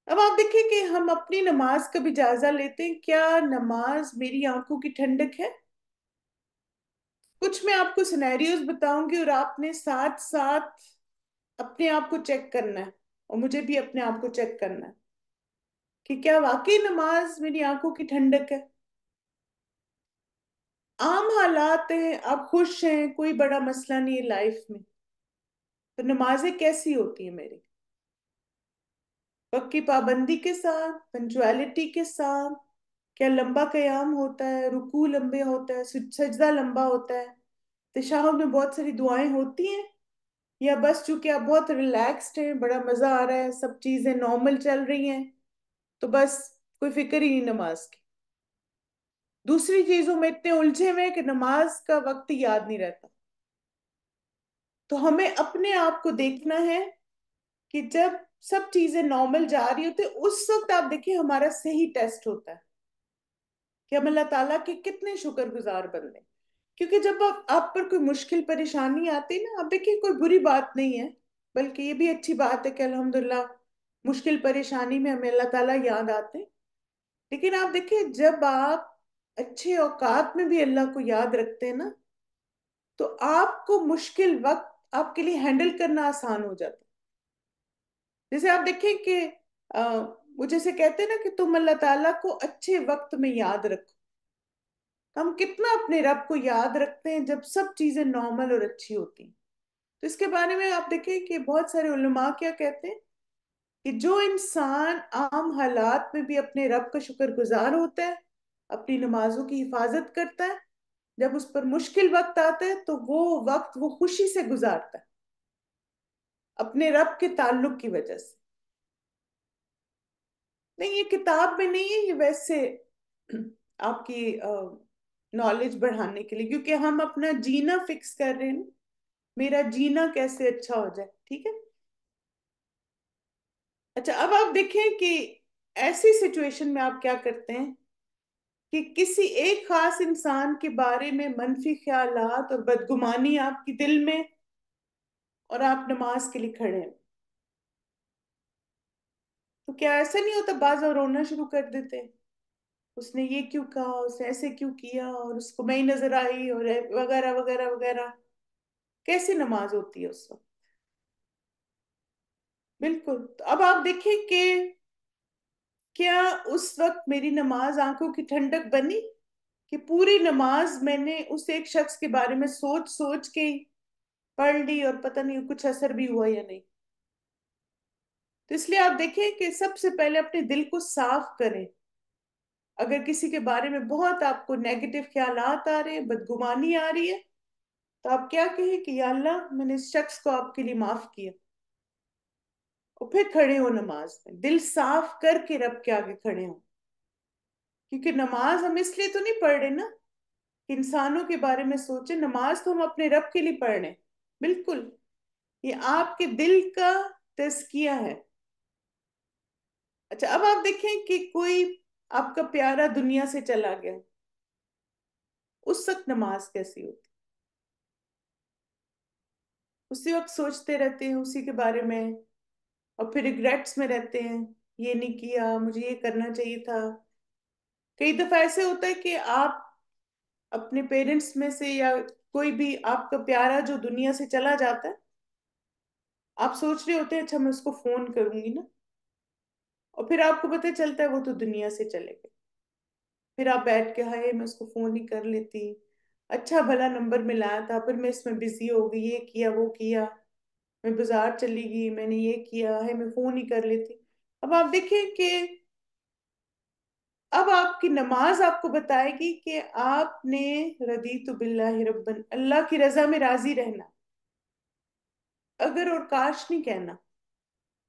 अब आप देखिए कि हम अपनी नमाज का भी जायजा लेते हैं, क्या नमाज मेरी आंखों की ठंडक है? कुछ मैं आपको सिनेरियोज बताऊंगी और आपने साथ साथ अपने आप को चेक करना है और मुझे भी अपने आप को चेक करना है कि क्या वाकई नमाज मेरी आंखों की ठंडक है। आम हालात हैं, आप खुश हैं, कोई बड़ा मसला नहीं है लाइफ में, तो नमाजें कैसी होती है मेरी? वक्त की पाबंदी के साथ, पंचुअलिटी के साथ? क्या लंबा कयाम होता है, रुकू लंबे होता है, सजदा लंबा होता है, तशahहुद में बहुत सारी दुआएं होती हैं? या बस चूंकि आप बहुत रिलैक्स्ड हैं, बड़ा मजा आ रहा है, सब चीजें नॉर्मल चल रही हैं, तो बस कोई फिक्र ही नहीं नमाज की? दूसरी चीजों में इतने उलझे हुए हैं कि नमाज का वक्त ही याद नहीं रहता। तो हमें अपने आप को देखना है कि जब सब चीजें नॉर्मल जा रही होती है उस वक्त आप देखिए हमारा सही टेस्ट होता है कि हम अल्लाह ताला के कितने शुक्रगुजार बंदे हैं। क्योंकि जब आप पर कोई मुश्किल परेशानी आती है ना, आप देखिए कोई बुरी बात नहीं है, बल्कि ये भी अच्छी बात है कि अल्हम्दुलिल्लाह मुश्किल परेशानी में हमें अल्लाह ताला याद आते हैं। लेकिन आप देखिए जब आप अच्छे औकात में भी अल्लाह को याद रखते हैं ना, तो आपको मुश्किल वक्त आपके लिए हैंडल करना आसान हो जाता है। जैसे आप देखें कि अ, वो जैसे कहते हैं ना कि तुम अल्लाह ताला को अच्छे वक्त में याद रखो। तो हम कितना अपने रब को याद रखते हैं जब सब चीजें नॉर्मल और अच्छी होती हैं। तो इसके बारे में आप देखें कि बहुत सारे उलमा क्या कहते हैं कि जो इंसान आम हालात में भी अपने रब का शुक्रगुजार होता है, अपनी नमाजों की हिफाजत करता है, जब उस पर मुश्किल वक्त आता है तो वो वक्त वो खुशी से गुजारता है अपने रब के ताल्लुक की वजह से। नहीं, ये किताब में नहीं है, ये वैसे आपकी नॉलेज बढ़ाने के लिए, क्योंकि हम अपना जीना फिक्स कर रहे हैं ना, मेरा जीना कैसे अच्छा हो जाए, ठीक है। अच्छा, अब आप देखें कि ऐसी सिचुएशन में आप क्या करते हैं कि किसी एक खास इंसान के बारे में मनफी ख्यालात और बदगुमानी आपकी दिल में, और आप नमाज के लिए खड़े हैं, तो क्या ऐसा नहीं होता बाज और रोना शुरू कर देते हैं? उसने ये क्यों कहा, उसने ऐसे क्यों किया, और उसको मैं ही नजर आई, और वगैरह वगैरह वगैरह। कैसी नमाज होती है उस वक्त? बिल्कुल। तो अब आप देखें कि क्या उस वक्त मेरी नमाज आंखों की ठंडक बनी, कि पूरी नमाज मैंने उस एक शख्स के बारे में सोच सोच के ही पढ़ ली और पता नहीं कुछ असर भी हुआ या नहीं? تو اس لیے آپ دیکھیں کہ سب سے پہلے اپنے دل کو صاف کریں. اگر کسی کے بارے میں بہت آپ کو نیگیٹو خیالات آ رہے ہیں، بدگمانی آ رہی ہے، تو آپ کیا کہیں کہ یا اللہ میں نے اس شخص کو آپ کے لیے معاف کیا. اور پھر کھڑے ہو نماز میں، دل صاف کر کے رب کے آگے کھڑے ہوں. کیونکہ نماز ہم اس لیے تو نہیں پڑھ رہے نا کہ انسانوں کے بارے میں سوچیں، نماز تو ہم اپنے رب کے لیے پڑھ رہے ہیں. بالکل، یہ آپ کے دل کا تزکیہ ہے. اچھا، اب آپ دیکھیں کہ کوئی آپ کا پیارا دنیا سے چلا گیا، اس وقت نماز کیسی ہوتی؟ اسی وقت سوچتے رہتے ہیں اسی کے بارے میں، اور پھر ریگریٹس میں رہتے ہیں، یہ نہیں کیا، مجھے یہ کرنا چاہیے تھا. کئی دفعہ ایسے ہوتا ہے کہ آپ اپنے پیرنٹس میں سے یا کوئی بھی آپ کا پیارا جو دنیا سے چلا جاتا ہے، آپ سوچ رہے ہوتے ہیں اچھا میں اس کو فون کروں گی نا، اور پھر آپ کو پتہ چلتا ہے وہ تو دنیا سے چلے گئے. پھر آپ بیٹھ کے ہائے میں اس کو فون ہی کر لیتی، اچھا بھلا نمبر ملایا تھا، پھر میں اس میں بزی ہو گئی، یہ کیا وہ کیا، میں بازار چلی گئی، میں نے یہ کیا ہے، میں فون ہی کر لیتی. اب آپ دیکھیں کہ اب آپ کی نماز آپ کو بتائے گی کہ آپ نے رضیت باللہ ربن، اللہ کی رضا میں راضی رہنا. اگر اور کاش نہیں کہنا،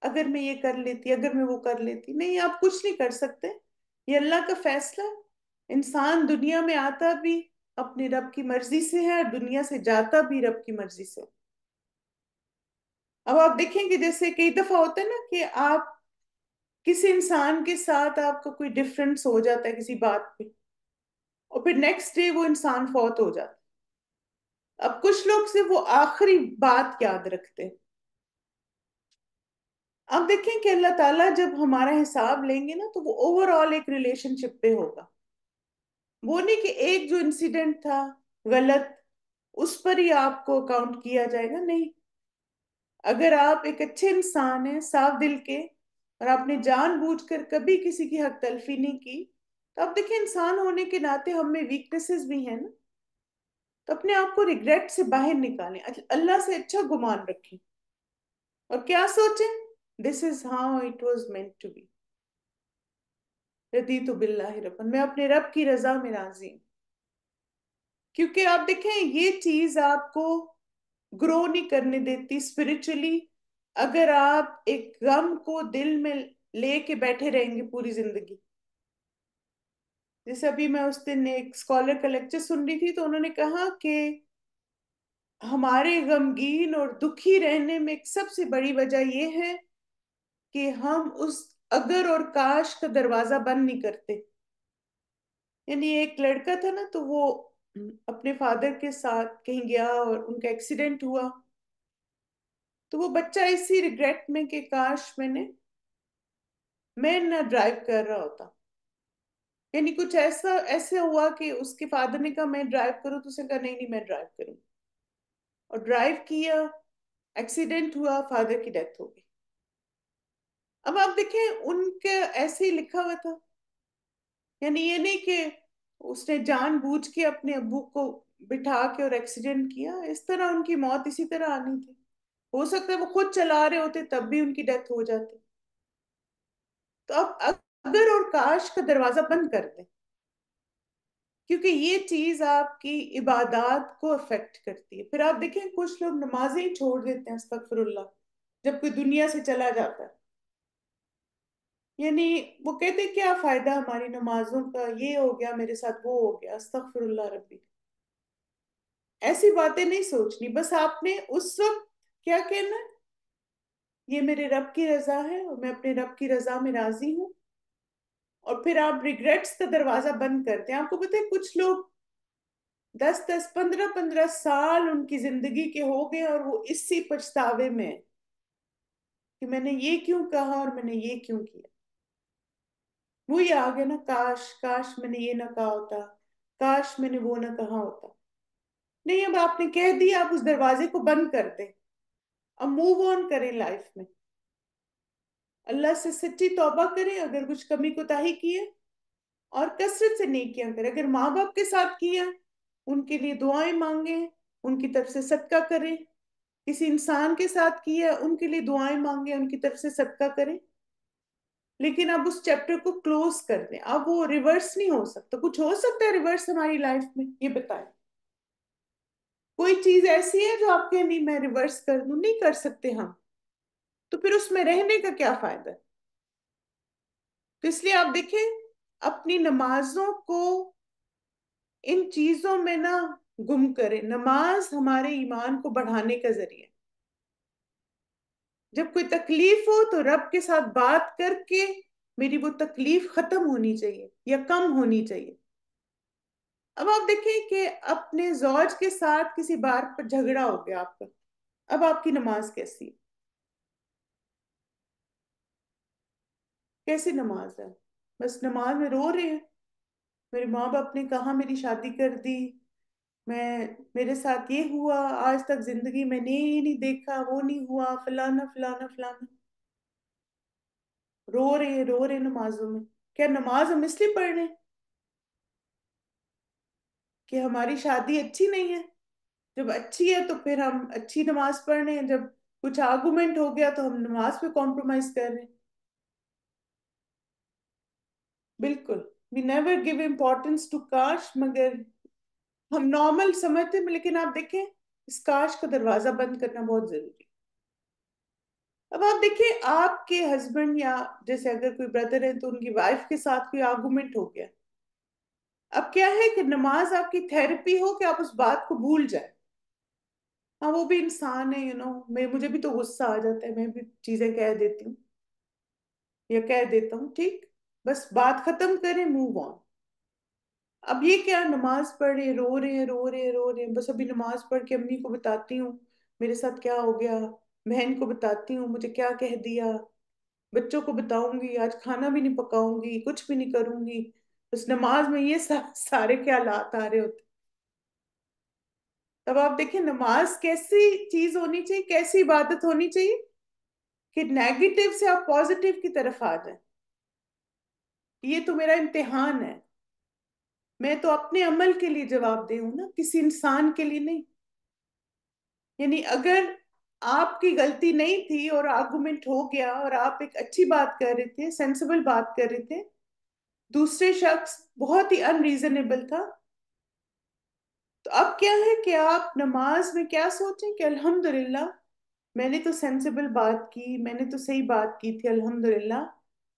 اگر میں یہ کر لیتی، اگر میں وہ کر لیتی. نہیں، آپ کچھ نہیں کر سکتے، یہ اللہ کا فیصلہ. انسان دنیا میں آتا بھی اپنے رب کی مرضی سے ہے، اور دنیا سے جاتا بھی رب کی مرضی سے. اب آپ دیکھیں کہ جیسے کئی دفعہ ہوتا ہے نا کہ آپ کسی انسان کے ساتھ آپ کا کوئی ڈفرنس ہو جاتا ہے کسی بات پہ، اور پھر نیکسٹ ڈے وہ انسان فوت ہو جاتا ہے. اب کچھ لوگ سے وہ آخری بات یاد رکھتے ہیں. اب دیکھیں کہ اللہ تعالیٰ جب ہمارا حساب لیں گے نا تو وہ اوور آل ایک ریلیشن شپ پہ ہوگا. وہ نہیں کہ ایک جو انسیڈنٹ تھا غلط اس پر ہی آپ کو اکاؤنٹ کیا جائے گا. نہیں، اگر آپ ایک اچھے انسان ہیں صاف دل کے، اور آپ نے جان بوجھ کر کبھی کسی کی حق تلفی نہیں کی، تو آپ دیکھیں انسان ہونے کے ناطے ہم میں ویکنیسز بھی ہیں نا. تو اپنے آپ کو ریگریٹ سے باہر نکالیں، اللہ سے اچھا گمان رکھیں، اور کیا سوچیں، this is how it was meant to be. رضیت باللہ ربن، میں اپنے رب کی رضا میں راضی ہوں. کیونکہ آپ دیکھیں یہ چیز آپ کو گرو نہیں کرنے دیتی اسپرچولی. اگر آپ ایک غم کو دل میں لے کے بیٹھے رہیں گے پوری زندگی. جیسے ابھی میں اس دن ایک اسکالر کا لیکچر سن رہی تھی، تو انہوں نے کہا کہ ہمارے غمگین اور دکھی رہنے میں ایک سب سے بڑی وجہ یہ ہے کہ ہم اس اگر اور کاش کا دروازہ بند نہیں کرتے. یعنی ایک لڑکا تھا نا، تو وہ اپنے فادر کے ساتھ کہیں گیا اور ان کا ایکسیڈنٹ ہوا. تو وہ بچہ اسی ریگریٹ میں کہ کاش میں نہ ڈرائیو کر رہا ہوتا. یعنی کچھ ایسا ایسے ہوا کہ اس کے فادر نے کہا میں ڈرائیو کروں، تو اسے کہا نہیں نہیں میں ڈرائیو کروں. اور ڈرائیو کیا، ایکسیڈنٹ ہوا، فادر کی ڈیتھ ہو گئی. اب آپ دیکھیں ان کے ایسے ہی لکھا ہوا تھا. یعنی یہ نہیں کہ اس نے جان بوجھ کے اپنے ابو کو بٹھا کے اور ایکسیڈنٹ کیا. اس طرح ان کی موت اسی طرح آنی تھی. ہو سکتا ہے وہ خود چلا رہے ہوتے تب بھی ان کی ڈیتھ ہو جاتی. تو اب اگر اور کاش کا دروازہ بند کر دیں، کیونکہ یہ چیز آپ کی عبادات کو افیکٹ کرتی ہے. پھر آپ دیکھیں کچھ لوگ نمازیں ہی چھوڑ دیتے ہیں استغفر اللہ جب کوئی دنیا سے چلا جاتا ہے. یعنی وہ کہتے کیا فائدہ ہماری نمازوں کا، یہ ہو گیا میرے ساتھ، وہ ہو گیا، استغفر اللہ ربی. ایسی باتیں نہیں سوچنی. بس آپ نے اس وقت کیا کہنا ہے، یہ میرے رب کی رضا ہے اور میں اپنے رب کی رضا میں راضی ہوں. اور پھر آپ ریگریٹس کا دروازہ بند کرتے ہیں. آپ کو پتہ ہے کچھ لوگ 10 10 15 15 سال ان کی زندگی کے ہو گئے اور وہ اسی پچھتاوے میں کہ میں نے یہ کیوں کہا اور میں نے یہ کیوں کیا. وہی آ گیا نا، کاش کاش میں نے یہ نہ کہا ہوتا، کاش میں نے وہ نہ کہا ہوتا. نہیں، اب آپ نے کہہ دیا، آپ اس دروازے کو بند کر دیں. اب موو آن کریں لائف میں. اللہ سے سچی توبہ کریں اگر کچھ کمی کوتاہی کی ہے، اور کثرت سے نیکیاں کریں. اگر ماں باپ کے ساتھ کیا ان کے لیے دعائیں مانگیں، ان کی طرف سے صدقہ کریں. किसी इंसान के साथ की है, उनके लिए दुआएं मांगे, उनकी तरफ से सदका करें, लेकिन अब उस चैप्टर को क्लोज कर दें। अब वो रिवर्स नहीं हो सकता। कुछ हो सकता है रिवर्स हमारी लाइफ में? ये बताएं। कोई चीज ऐसी है जो आपके नहीं मैं रिवर्स कर दूं? नहीं कर सकते हम। तो फिर उसमें रहने का क्या फायदा है? तो इसलिए आप देखें, अपनी नमाजों को इन चीजों में ना गुम करें। नमाज हमारे ईमान को बढ़ाने का जरिया है। जब कोई तकलीफ हो तो रब के साथ बात करके मेरी वो तकलीफ खत्म होनी चाहिए या कम होनी चाहिए। अब आप देखें कि अपने जौज के साथ किसी बात पर झगड़ा हो गया आपका, अब आपकी नमाज कैसी है? कैसी नमाज है? बस नमाज में रो रहे हैं, मेरे माँ बाप ने कहा मेरी शादी कर दी, मैं मेरे साथ ये हुआ, आज तक जिंदगी मैंने ये नहीं देखा, वो नहीं हुआ, फलाना फलाना फलाना। रो रहे हैं नमाजों में। क्या नमाज हम इसलिए पढ़ रहे हैं कि हमारी शादी अच्छी नहीं है? जब अच्छी है तो फिर हम अच्छी नमाज पढ़ रहे हैं, जब कुछ आर्गुमेंट हो गया तो हम नमाज पे कॉम्प्रोमाइज कर रहे हैं। बिल्कुल। We never give importance to cash, मगर हम नॉर्मल समझते हैं। लेकिन आप देखें, इस काश का दरवाजा बंद करना बहुत जरूरी है। अब आप देखिए, आपके हस्बैंड या जैसे अगर कोई ब्रदर है तो उनकी वाइफ के साथ कोई आर्गुमेंट हो गया। अब क्या है कि नमाज आपकी थेरेपी हो कि आप उस बात को भूल जाए। हाँ, वो भी इंसान है, मैं मुझे भी तो गुस्सा आ जाता है, मैं भी चीजें कह देती हूँ या कह देता हूँ, ठीक। बस बात खत्म करें, मूव ऑन। अब ये क्या, नमाज पढ़ रहे, रो रहे हैं, रो रहे हैं, रो रहे हैं, बस अभी नमाज पढ़ के अम्मी को बताती हूँ मेरे साथ क्या हो गया, बहन को बताती हूँ मुझे क्या कह दिया, बच्चों को बताऊंगी, आज खाना भी नहीं पकाऊंगी, कुछ भी नहीं करूंगी। बस नमाज में ये सारे ख्यालात आ रहे होते। तब आप देखिए, नमाज कैसी चीज होनी चाहिए, कैसी इबादत होनी चाहिए कि नेगेटिव से आप पॉजिटिव की तरफ आ जाए। ये तो मेरा इम्तिहान है, मैं तो अपने अमल के लिए जवाबदेह हूं ना, किसी इंसान के लिए नहीं। यानी अगर आपकी गलती नहीं थी और आर्गुमेंट हो गया और आप एक अच्छी बात कर रहे थे, सेंसिबल बात कर रहे थे, दूसरे शख्स बहुत ही अनरीजनेबल था, तो अब क्या है कि आप नमाज में क्या सोचें कि अल्हम्दुलिल्लाह, मैंने तो सेंसिबल बात की, मैंने तो सही बात की थी, अल्हम्दुलिल्लाह।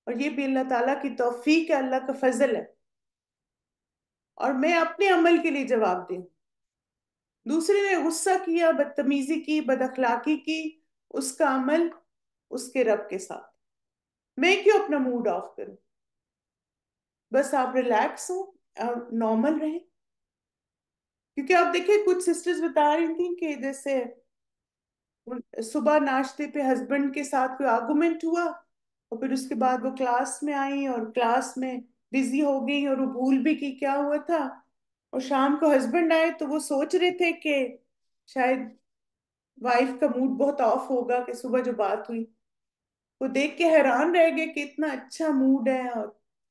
और ये भी अल्लाह ताला की तौफीक है, अल्लाह का फजल है, और मैं अपने अमल के लिए जवाबदेह हूँ। दूसरे ने गुस्सा किया, बदतमीजी की, बदअखलाकी की, उसका अमल उसके रब के साथ। मैं क्यों अपना मूड ऑफ करूं? बस आप रिलैक्स हो, नॉर्मल रहें। क्योंकि आप देखिए, कुछ सिस्टर्स बता रही थी कि जैसे सुबह नाश्ते पे हस्बैंड के साथ कोई आर्गुमेंट हुआ, और फिर उसके बाद वो क्लास में आई और क्लास में बिजी हो गई और वो भूल भी कि क्या हुआ था। और शाम को हस्बैंड आए तो वो सोच रहे थे कि शायद वाइफ का मूड बहुत ऑफ होगा कि सुबह जो बात हुई। वो देख के हैरान रह गए कि इतना अच्छा मूड है और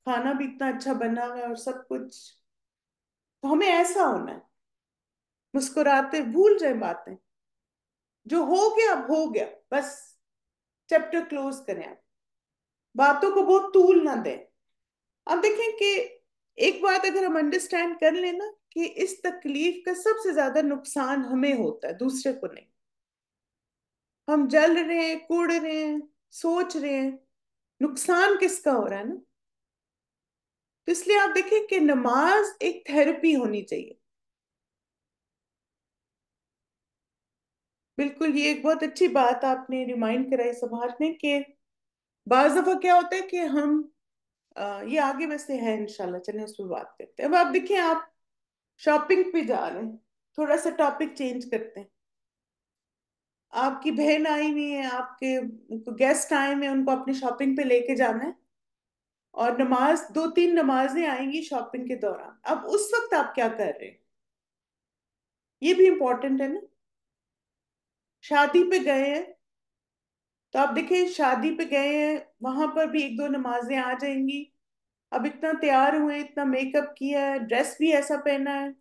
खाना भी इतना अच्छा बना हुआ है और सब कुछ। तो हमें ऐसा होना है, मुस्कुराते भूल जाए बातें, जो हो गया अब हो गया, बस चैप्टर क्लोज करें आप। बातों को बहुत तूल ना दें। अब देखें कि एक बात अगर हम अंडरस्टैंड कर लेना कि इस तकलीफ का सबसे ज्यादा नुकसान हमें होता है, दूसरे को नहीं। हम जल रहे हैं, कूड़ रहे हैं, सोच रहे हैं, नुकसान किसका हो रहा है ना? तो इसलिए आप देखें कि नमाज एक थेरेपी होनी चाहिए। बिल्कुल, ये एक बहुत अच्छी बात आपने रिमाइंड कराई संभाल में कि बाज दफा क्या होता है कि हम ये आगे वैसे है, इंशाल्लाह चलें उस पर बात करते हैं। अब आप देखिए, आप शॉपिंग पे जा रहे हैं, थोड़ा सा टॉपिक चेंज करते हैं। आपकी बहन आई हुई है, आपके गेस्ट आए हुए हैं, उनको अपनी शॉपिंग पे लेके जाना है, और नमाज, दो तीन नमाजें आएंगी शॉपिंग के दौरान। अब उस वक्त आप क्या कर रहे हैं? ये भी इंपॉर्टेंट है ना। शादी पे गए हैं, तो आप देखिए, शादी पे गए हैं, वहां पर भी एक दो नमाजें आ जाएंगी। अब इतना तैयार हुए, इतना मेकअप किया है, ड्रेस भी ऐसा पहना है,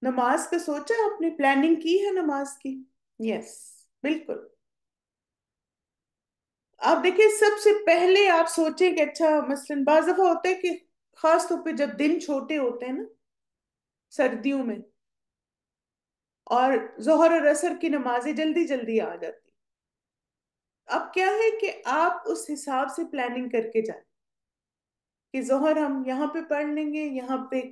नमाज का सोचा आपने, प्लानिंग की है नमाज की? यस, बिल्कुल। आप देखिए, सबसे पहले आप सोचें कि अच्छा, मसलन बाज दफा होता है कि खास तौर पे जब दिन छोटे होते हैं ना, सर्दियों में, और जोहर और असर की नमाजें जल्दी जल्दी आ जाती। अब क्या है कि आप उस हिसाब से प्लानिंग करके जाएं कि जोहर हम यहाँ पे पढ़ लेंगे, यहाँ पे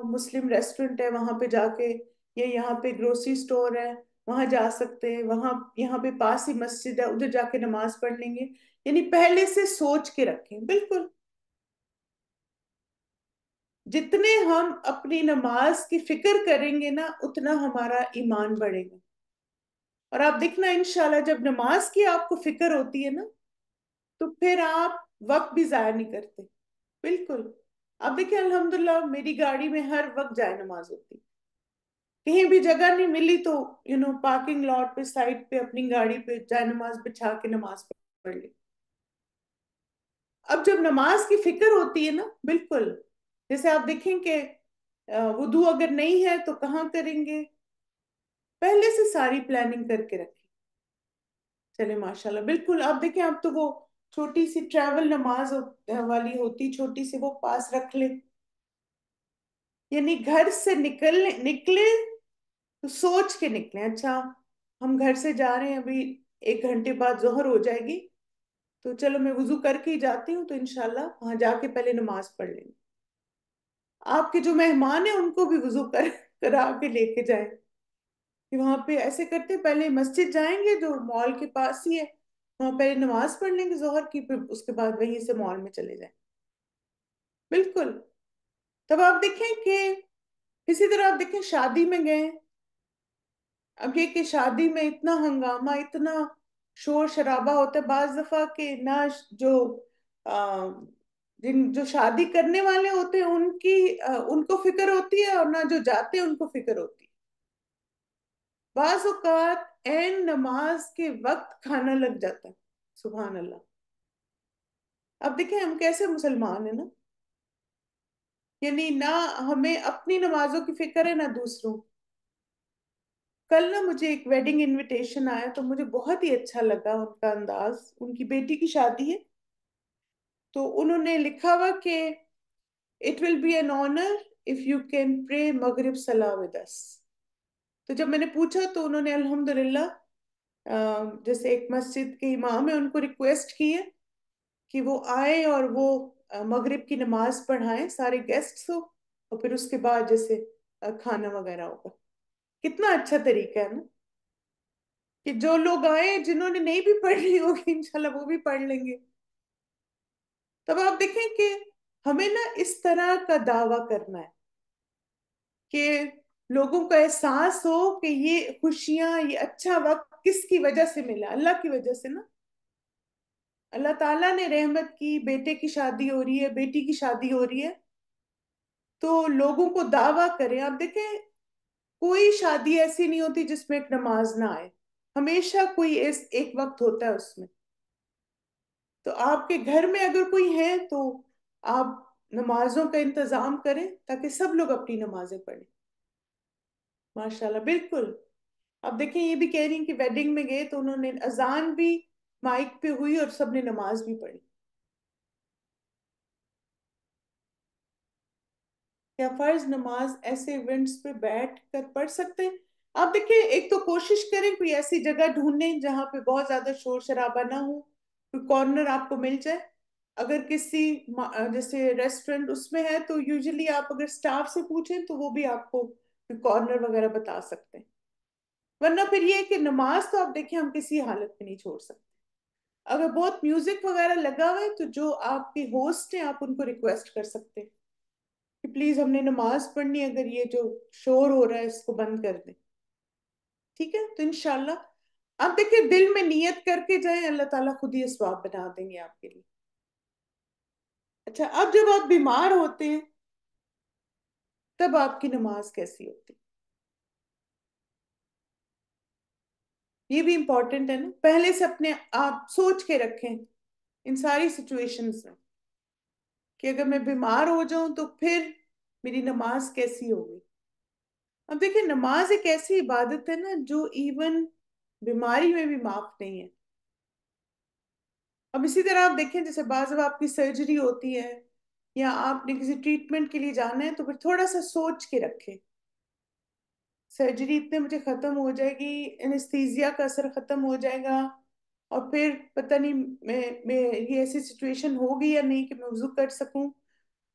मुस्लिम रेस्टोरेंट है वहां पे जाके, या यहाँ पे ग्रोसरी स्टोर है वहां जा सकते हैं, वहां यहाँ पे पास ही मस्जिद है उधर जाके नमाज पढ़ लेंगे। यानी पहले से सोच के रखें, बिल्कुल। जितने हम अपनी नमाज की फिक्र करेंगे ना, उतना हमारा ईमान बढ़ेगा। और आप देखना इंशाल्लाह, जब नमाज की आपको फिक्र होती है ना, तो फिर आप वक्त भी जाया नहीं करते। बिल्कुल। अब देखिए, अल्हम्दुलिल्लाह मेरी गाड़ी में हर वक्त जाए नमाज होती। कहीं भी जगह नहीं मिली तो पार्किंग लॉट पे, साइड पे, अपनी गाड़ी पे जाए नमाज बिछा के नमाज पढ़ ली। अब जब नमाज की फिक्र होती है ना, बिल्कुल, जैसे आप देखें कि वुदू अगर नहीं है तो कहाँ करेंगे, पहले से सारी प्लानिंग करके रखें। चले माशाल्लाह, बिल्कुल। आप देखें, अब तो वो छोटी सी ट्रैवल नमाज वाली होती, छोटी सी, वो पास रख ले। यानी घर से निकलने निकले तो सोच के निकले, अच्छा हम घर से जा रहे हैं अभी, 1 घंटे बाद जोहर हो जाएगी, तो चलो मैं वुजू करके ही जाती हूँ, तो इंशाल्लाह वहां जाके पहले नमाज पढ़ लेंगे। आपके जो मेहमान हैं उनको भी वुजू करा के लेके जाएं, कि वहां पे ऐसे करते, पहले मस्जिद जाएंगे जो मॉल के पास ही है, वहां पहले नमाज पढ़ लेंगे जोहर की, फिर उसके बाद वहीं से मॉल में चले जाएं। बिल्कुल। तब आप देखें कि इसी तरह आप देखें, शादी में गए, अब ये कि शादी में इतना हंगामा, इतना शोर शराबा होता है बाज दफा के ना, जो आ, जिन जो शादी करने वाले होते हैं उनको फिक्र होती है, और ना जो जाते हैं उनको फिक्र होती है। बाज औकात एन नमाज के वक्त खाना लग जाता है। सुभान अल्लाह। अब देखें हम कैसे मुसलमान है ना, यानी ना हमें अपनी नमाजों की फिक्र है ना दूसरों। कल ना मुझे एक वेडिंग इनविटेशन आया, तो मुझे बहुत ही अच्छा लगा उनका अंदाज। उनकी बेटी की शादी है, तो उन्होंने लिखा हुआ कि it will be an honour if you can pray मगरिब सला विद अस। तो जब मैंने पूछा तो उन्होंने अल्हम्दुलिल्लाह, जैसे एक मस्जिद के इमाम है, उनको रिक्वेस्ट की है कि वो आए और वो मगरिब की नमाज पढ़ाएं सारे गेस्ट्स को, और फिर उसके बाद जैसे खाना वगैरह होगा। कितना अच्छा तरीका है ना, कि जो लोग आए जिन्होंने नहीं भी पढ़नी होगी इंशाल्लाह वो भी पढ़ लेंगे। तब आप देखें कि हमें ना इस तरह का दावा करना है कि लोगों को एहसास हो कि ये खुशियां, ये अच्छा वक्त किसकी वजह से मिला, अल्लाह की वजह से ना। अल्लाह ताला ने रहमत की, बेटे की शादी हो रही है, बेटी की शादी हो रही है, तो लोगों को दावा करें। आप देखें, कोई शादी ऐसी नहीं होती जिसमें एक नमाज ना आए, हमेशा कोई एक वक्त होता है उसमें। तो आपके घर में अगर कोई है तो आप नमाजों का इंतजाम करें ताकि सब लोग अपनी नमाजें पढ़ें। माशाल्लाह, बिल्कुल। अब देखें, ये भी कह रही हैं कि वेडिंग में गए तो उन्होंने अजान भी माइक पे हुई और सबने नमाज भी पढ़ी। क्या फर्ज नमाज ऐसे इवेंट्स पे बैठ कर पढ़ सकते हैं? आप देखिए, एक तो कोशिश करें कोई ऐसी जगह ढूंढें जहां पे बहुत ज्यादा शोर शराबा ना हो, कोई कॉर्नर आपको मिल जाए। अगर किसी जैसे रेस्टोरेंट उसमें है तो यूजुअली आप अगर स्टाफ से पूछें तो वो भी आपको कॉर्नर वगैरह बता सकते हैं। वरना फिर ये है कि नमाज तो आप देखिए हम किसी हालत में नहीं छोड़ सकते। अगर बहुत म्यूजिक वगैरह लगा हुआ है तो जो आपके होस्ट हैं आप उनको रिक्वेस्ट कर सकते हैं कि प्लीज हमने नमाज पढ़नी है, अगर ये जो शोर हो रहा है इसको बंद कर दें। ठीक है, तो इंशाल्लाह आप देखिए, दिल में नियत करके जाएं, अल्लाह ताला खुद ही असवाब बना देंगे आपके लिए। अच्छा, अब जब आप बीमार होते हैं तब आपकी नमाज कैसी होती? ये भी इंपॉर्टेंट है ना, पहले से अपने आप सोच के रखें इन सारी सिचुएशंस में कि अगर मैं बीमार हो जाऊं तो फिर मेरी नमाज कैसी होगी। اب دیکھیں نماز ایک ایسی عبادت ہے نا جو ایون بیماری میں بھی معاف نہیں ہے. اب اسی طرح آپ دیکھیں جیسے بعض اب آپ کی سرجری ہوتی ہے یا آپ نے کسی ٹریٹمنٹ کے لیے جانا ہے تو پھر تھوڑا سا سوچ کے رکھیں. سرجری اتنے مجھے ختم ہو جائے گی، انستھیزیا کا اثر ختم ہو جائے گا، اور پھر پتہ نہیں میں یہ ایسی سچویشن ہوگی یا نہیں کہ میں وضو کر سکوں.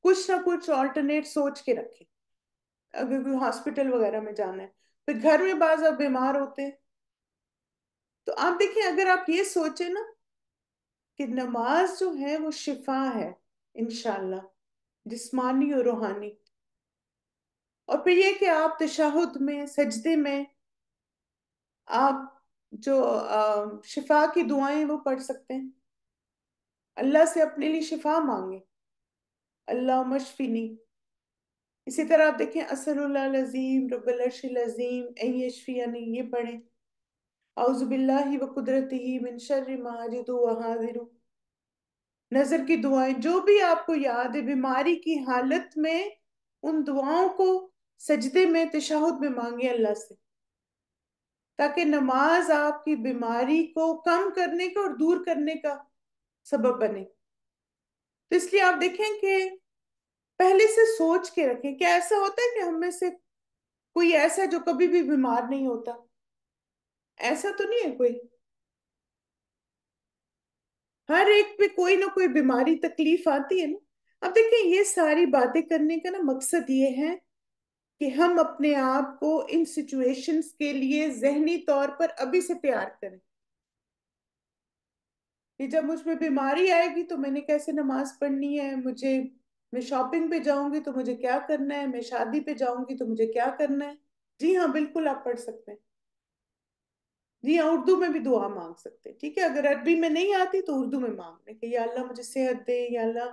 کچھ نہ کچھ آلٹرنیٹ سوچ کے رکھیں اگر کوئی ہاسپٹل وغیرہ میں جانا ہے. پھر گھر میں بعض آپ بیمار ہوتے ہیں تو آپ دیکھیں اگر آپ یہ سوچیں نا کہ نماز جو ہے وہ شفا ہے انشاءاللہ، جسمانی اور روحانی. اور پھر یہ کہ آپ تشہد میں سجدے میں آپ جو شفا کی دعائیں وہ پڑھ سکتے ہیں، اللہ سے اپنے لیے شفا مانگیں، اللہ مشفینی. اسی طرح آپ دیکھیں اسأل اللہ العظیم رب العرش العظیم ان یشفیانی، یہ پڑھیں. اعوذ باللہ و قدرتہ من شر ما اجد و حاذر. نظر کی دعائیں جو بھی آپ کو یاد ہے بیماری کی حالت میں، ان دعاؤں کو سجدے میں تشہد میں مانگیں اللہ سے، تاکہ نماز آپ کی بیماری کو کم کرنے کا اور دور کرنے کا سبب بنے. تو اس لیے آپ دیکھیں کہ پہلے سے سوچ کے رکھیں. کیا ایسا ہوتا ہے کہ ہم میں سے کوئی ایسا جو کبھی بھی بیمار نہیں ہوتا؟ ایسا تو نہیں ہے کوئی. ہر ایک پہ کوئی نہ کوئی بیماری تکلیف آتی ہے نا. اب دیکھیں یہ ساری باتیں کرنے کا نا مقصد یہ ہے کہ ہم اپنے آپ کو ان سچویشنز کے لیے ذہنی طور پر ابھی سے تیار کریں کہ جب مجھ میں بیماری آئے گی تو میں نے کیسے نماز پڑھنی ہے، میں شاپنگ پہ جاؤں گی تو مجھے کیا کرنا ہے، میں شادی پہ جاؤں گی تو مجھے کیا کرنا ہے. جی ہاں بالکل آپ پڑھ سکتے ہیں. جی ہاں اردو میں بھی دعا مانگ سکتے ہیں. ٹھیک ہے، اگر عربی میں نہیں آتی تو اردو میں مانگ لیں کہ یا اللہ مجھے صحت دے، یا اللہ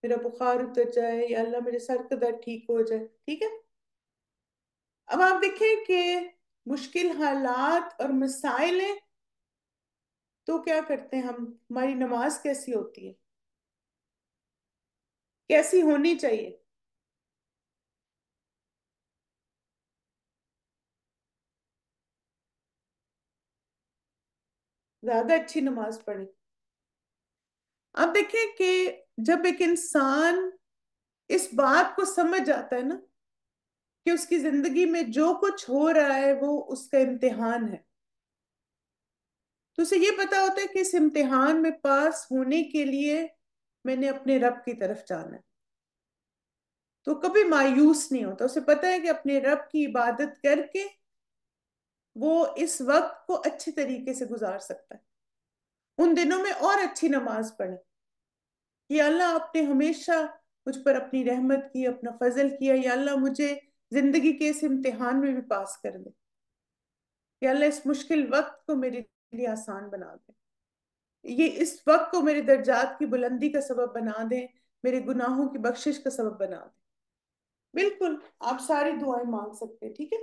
میرا بخار اتر جائے، یا اللہ میرے سر کا درد ٹھیک ہو جائے. ٹھیک ہے. اب آپ دیکھیں کہ مشکل حالات اور مسائل ہیں تو کیا کرتے ہیں ہم، ہماری نماز کیسی ہوتی ہے، کیسی ہونی چاہیے؟ زیادہ اچھی نماز پڑھیں. اب دیکھیں کہ جب ایک انسان اس بات کو سمجھ آتا ہے نا کہ اس کی زندگی میں جو کچھ ہو رہا ہے وہ اس کا امتحان ہے، تو اسے یہ پتا ہوتا ہے کہ اس امتحان میں پاس ہونے کے لیے میں نے اپنے رب کی طرف جانا ہے، تو کبھی مایوس نہیں ہوتا. اسے پتا ہے کہ اپنے رب کی عبادت کر کے وہ اس وقت کو اچھے طریقے سے گزار سکتا ہے. ان دنوں میں اور اچھی نماز پڑھیں. یا اللہ آپ نے ہمیشہ مجھ پر اپنی رحمت کی، اپنا فضل کیا، یا اللہ مجھے زندگی کے اس امتحان میں بھی پاس کر دے، یا اللہ اس مشکل وقت کو میرے لیے آسان بنا دے، یہ اس وقت کو میرے درجات کی بلندی کا سبب بنا دے، میرے گناہوں کی بخشش کا سبب بنا دے. بالکل آپ ساری دعائیں مانگ سکتے ہیں. ٹھیک ہے.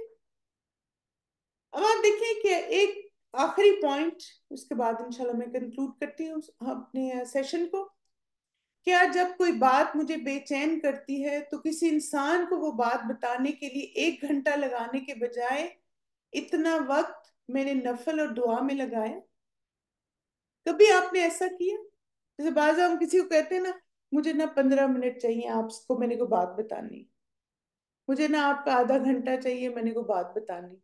اب آپ دیکھیں کہ ایک آخری پوائنٹ، اس کے بعد انشاءاللہ میں کنکلوڈ کرتی ہوں اپنے سیشن کو. کیا جب کوئی بات مجھے بے چین کرتی ہے تو کسی انسان کو وہ بات بتانے کے لیے 1 گھنٹہ لگانے کے بجائے اتنا وقت میں نے نفل اور دعا میں لگایا؟ کبھی آپ نے ایسا کیا؟ جیسے بعض ہم کسی کو کہتے ہیں نا مجھے نا 15 منٹ چاہیے آپ کو میں نے کوئی بات بتانی، مجھے نا آپ کا آدھا گھنٹہ چاہیے میں نے کوئی بات بتانی.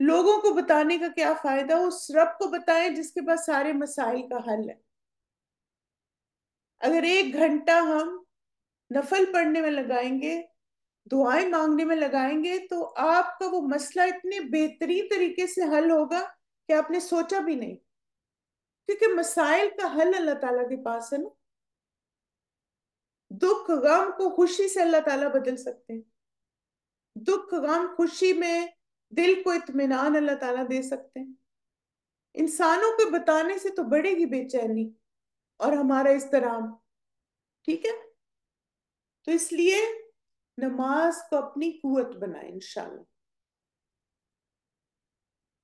لوگوں کو بتانے کا کیا فائدہ؟ اس رب کو بتائیں جس کے پاس سارے مسائل کا حل ہے. اگر 1 گھنٹہ ہم نفل پڑھنے میں لگائیں گے، دعائیں مانگنے میں لگائیں گے، تو آپ کا وہ مسئلہ اتنے بہترین طریقے سے حل ہوگا کہ آپ نے سوچا بھی نہیں. کیونکہ مسائل کا حل اللہ تعالیٰ کے پاس ہے نا. دکھ غم کو خوشی سے اللہ تعالیٰ بدل سکتے ہیں. دکھ غم خوشی میں دل کو اطمینان اللہ تعالیٰ دے سکتے ہیں. انسانوں کو بتانے سے تو بڑھے گی بے چینی اور ہمارا اضطراب. ٹھیک ہے. تو اس لیے نماز کو اپنی قوت بنائیں انشاءاللہ.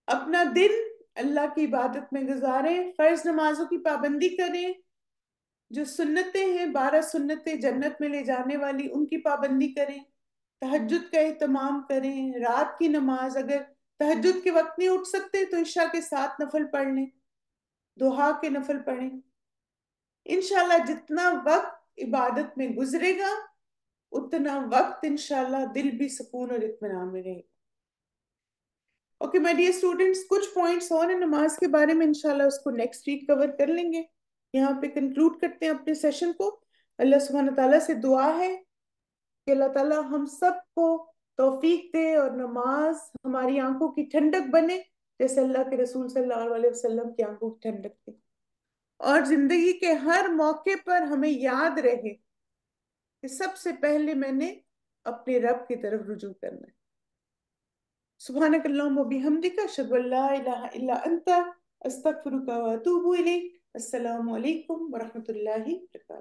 اپنا دن اللہ کی عبادت میں گزاریں، فرض نمازوں کی پابندی کریں، جو سنتیں ہیں 12 سنتیں جنت میں لے جانے والی ان کی پابندی کریں، تہجد کا اہتمام کریں، رات کی نماز، اگر تہجد کے وقت نہیں اٹھ سکتے تو عشاء کے 7 نفل پڑھ لیں، دوحا کے نفل پڑھیں۔ انشاءاللہ جتنا وقت عبادت میں گزرے گا اتنا وقت انشاءاللہ دل بھی سکون اور اطمینان میں رہے گا۔ اوکے مائی ڈیئر اسٹوڈنٹس، کچھ پوائنٹس اور ہیں نماز کے بارے میں، انشاءاللہ اس کو نیکسٹ ویک کور کر لیں گے۔ یہاں پہ کنکلوڈ کرتے ہیں اپنے سیشن کو۔ اللہ سبحانہ تعالیٰ سے دعا ہے کہ اللہ تعالیٰ ہم سب کو توفیق دے اور نماز ہماری آنکھوں کی ٹھنڈک بنے، جیسے اللہ کے رسول صلی اللہ علیہ وسلم کی آنکھوں کی ٹھنڈک تھی، اور زندگی کے ہر موقع پر ہمیں یاد رہے کہ سب سے پہلے میں نے اپنے رب کی طرف رجوع کرنا ہے۔ سبحانک اللہم و بحمدک، اشہد ان لا الہ الا انت، استغفرک و اتوب الیک۔ السلام علیکم ورحمۃ اللہ وبرکاتہ۔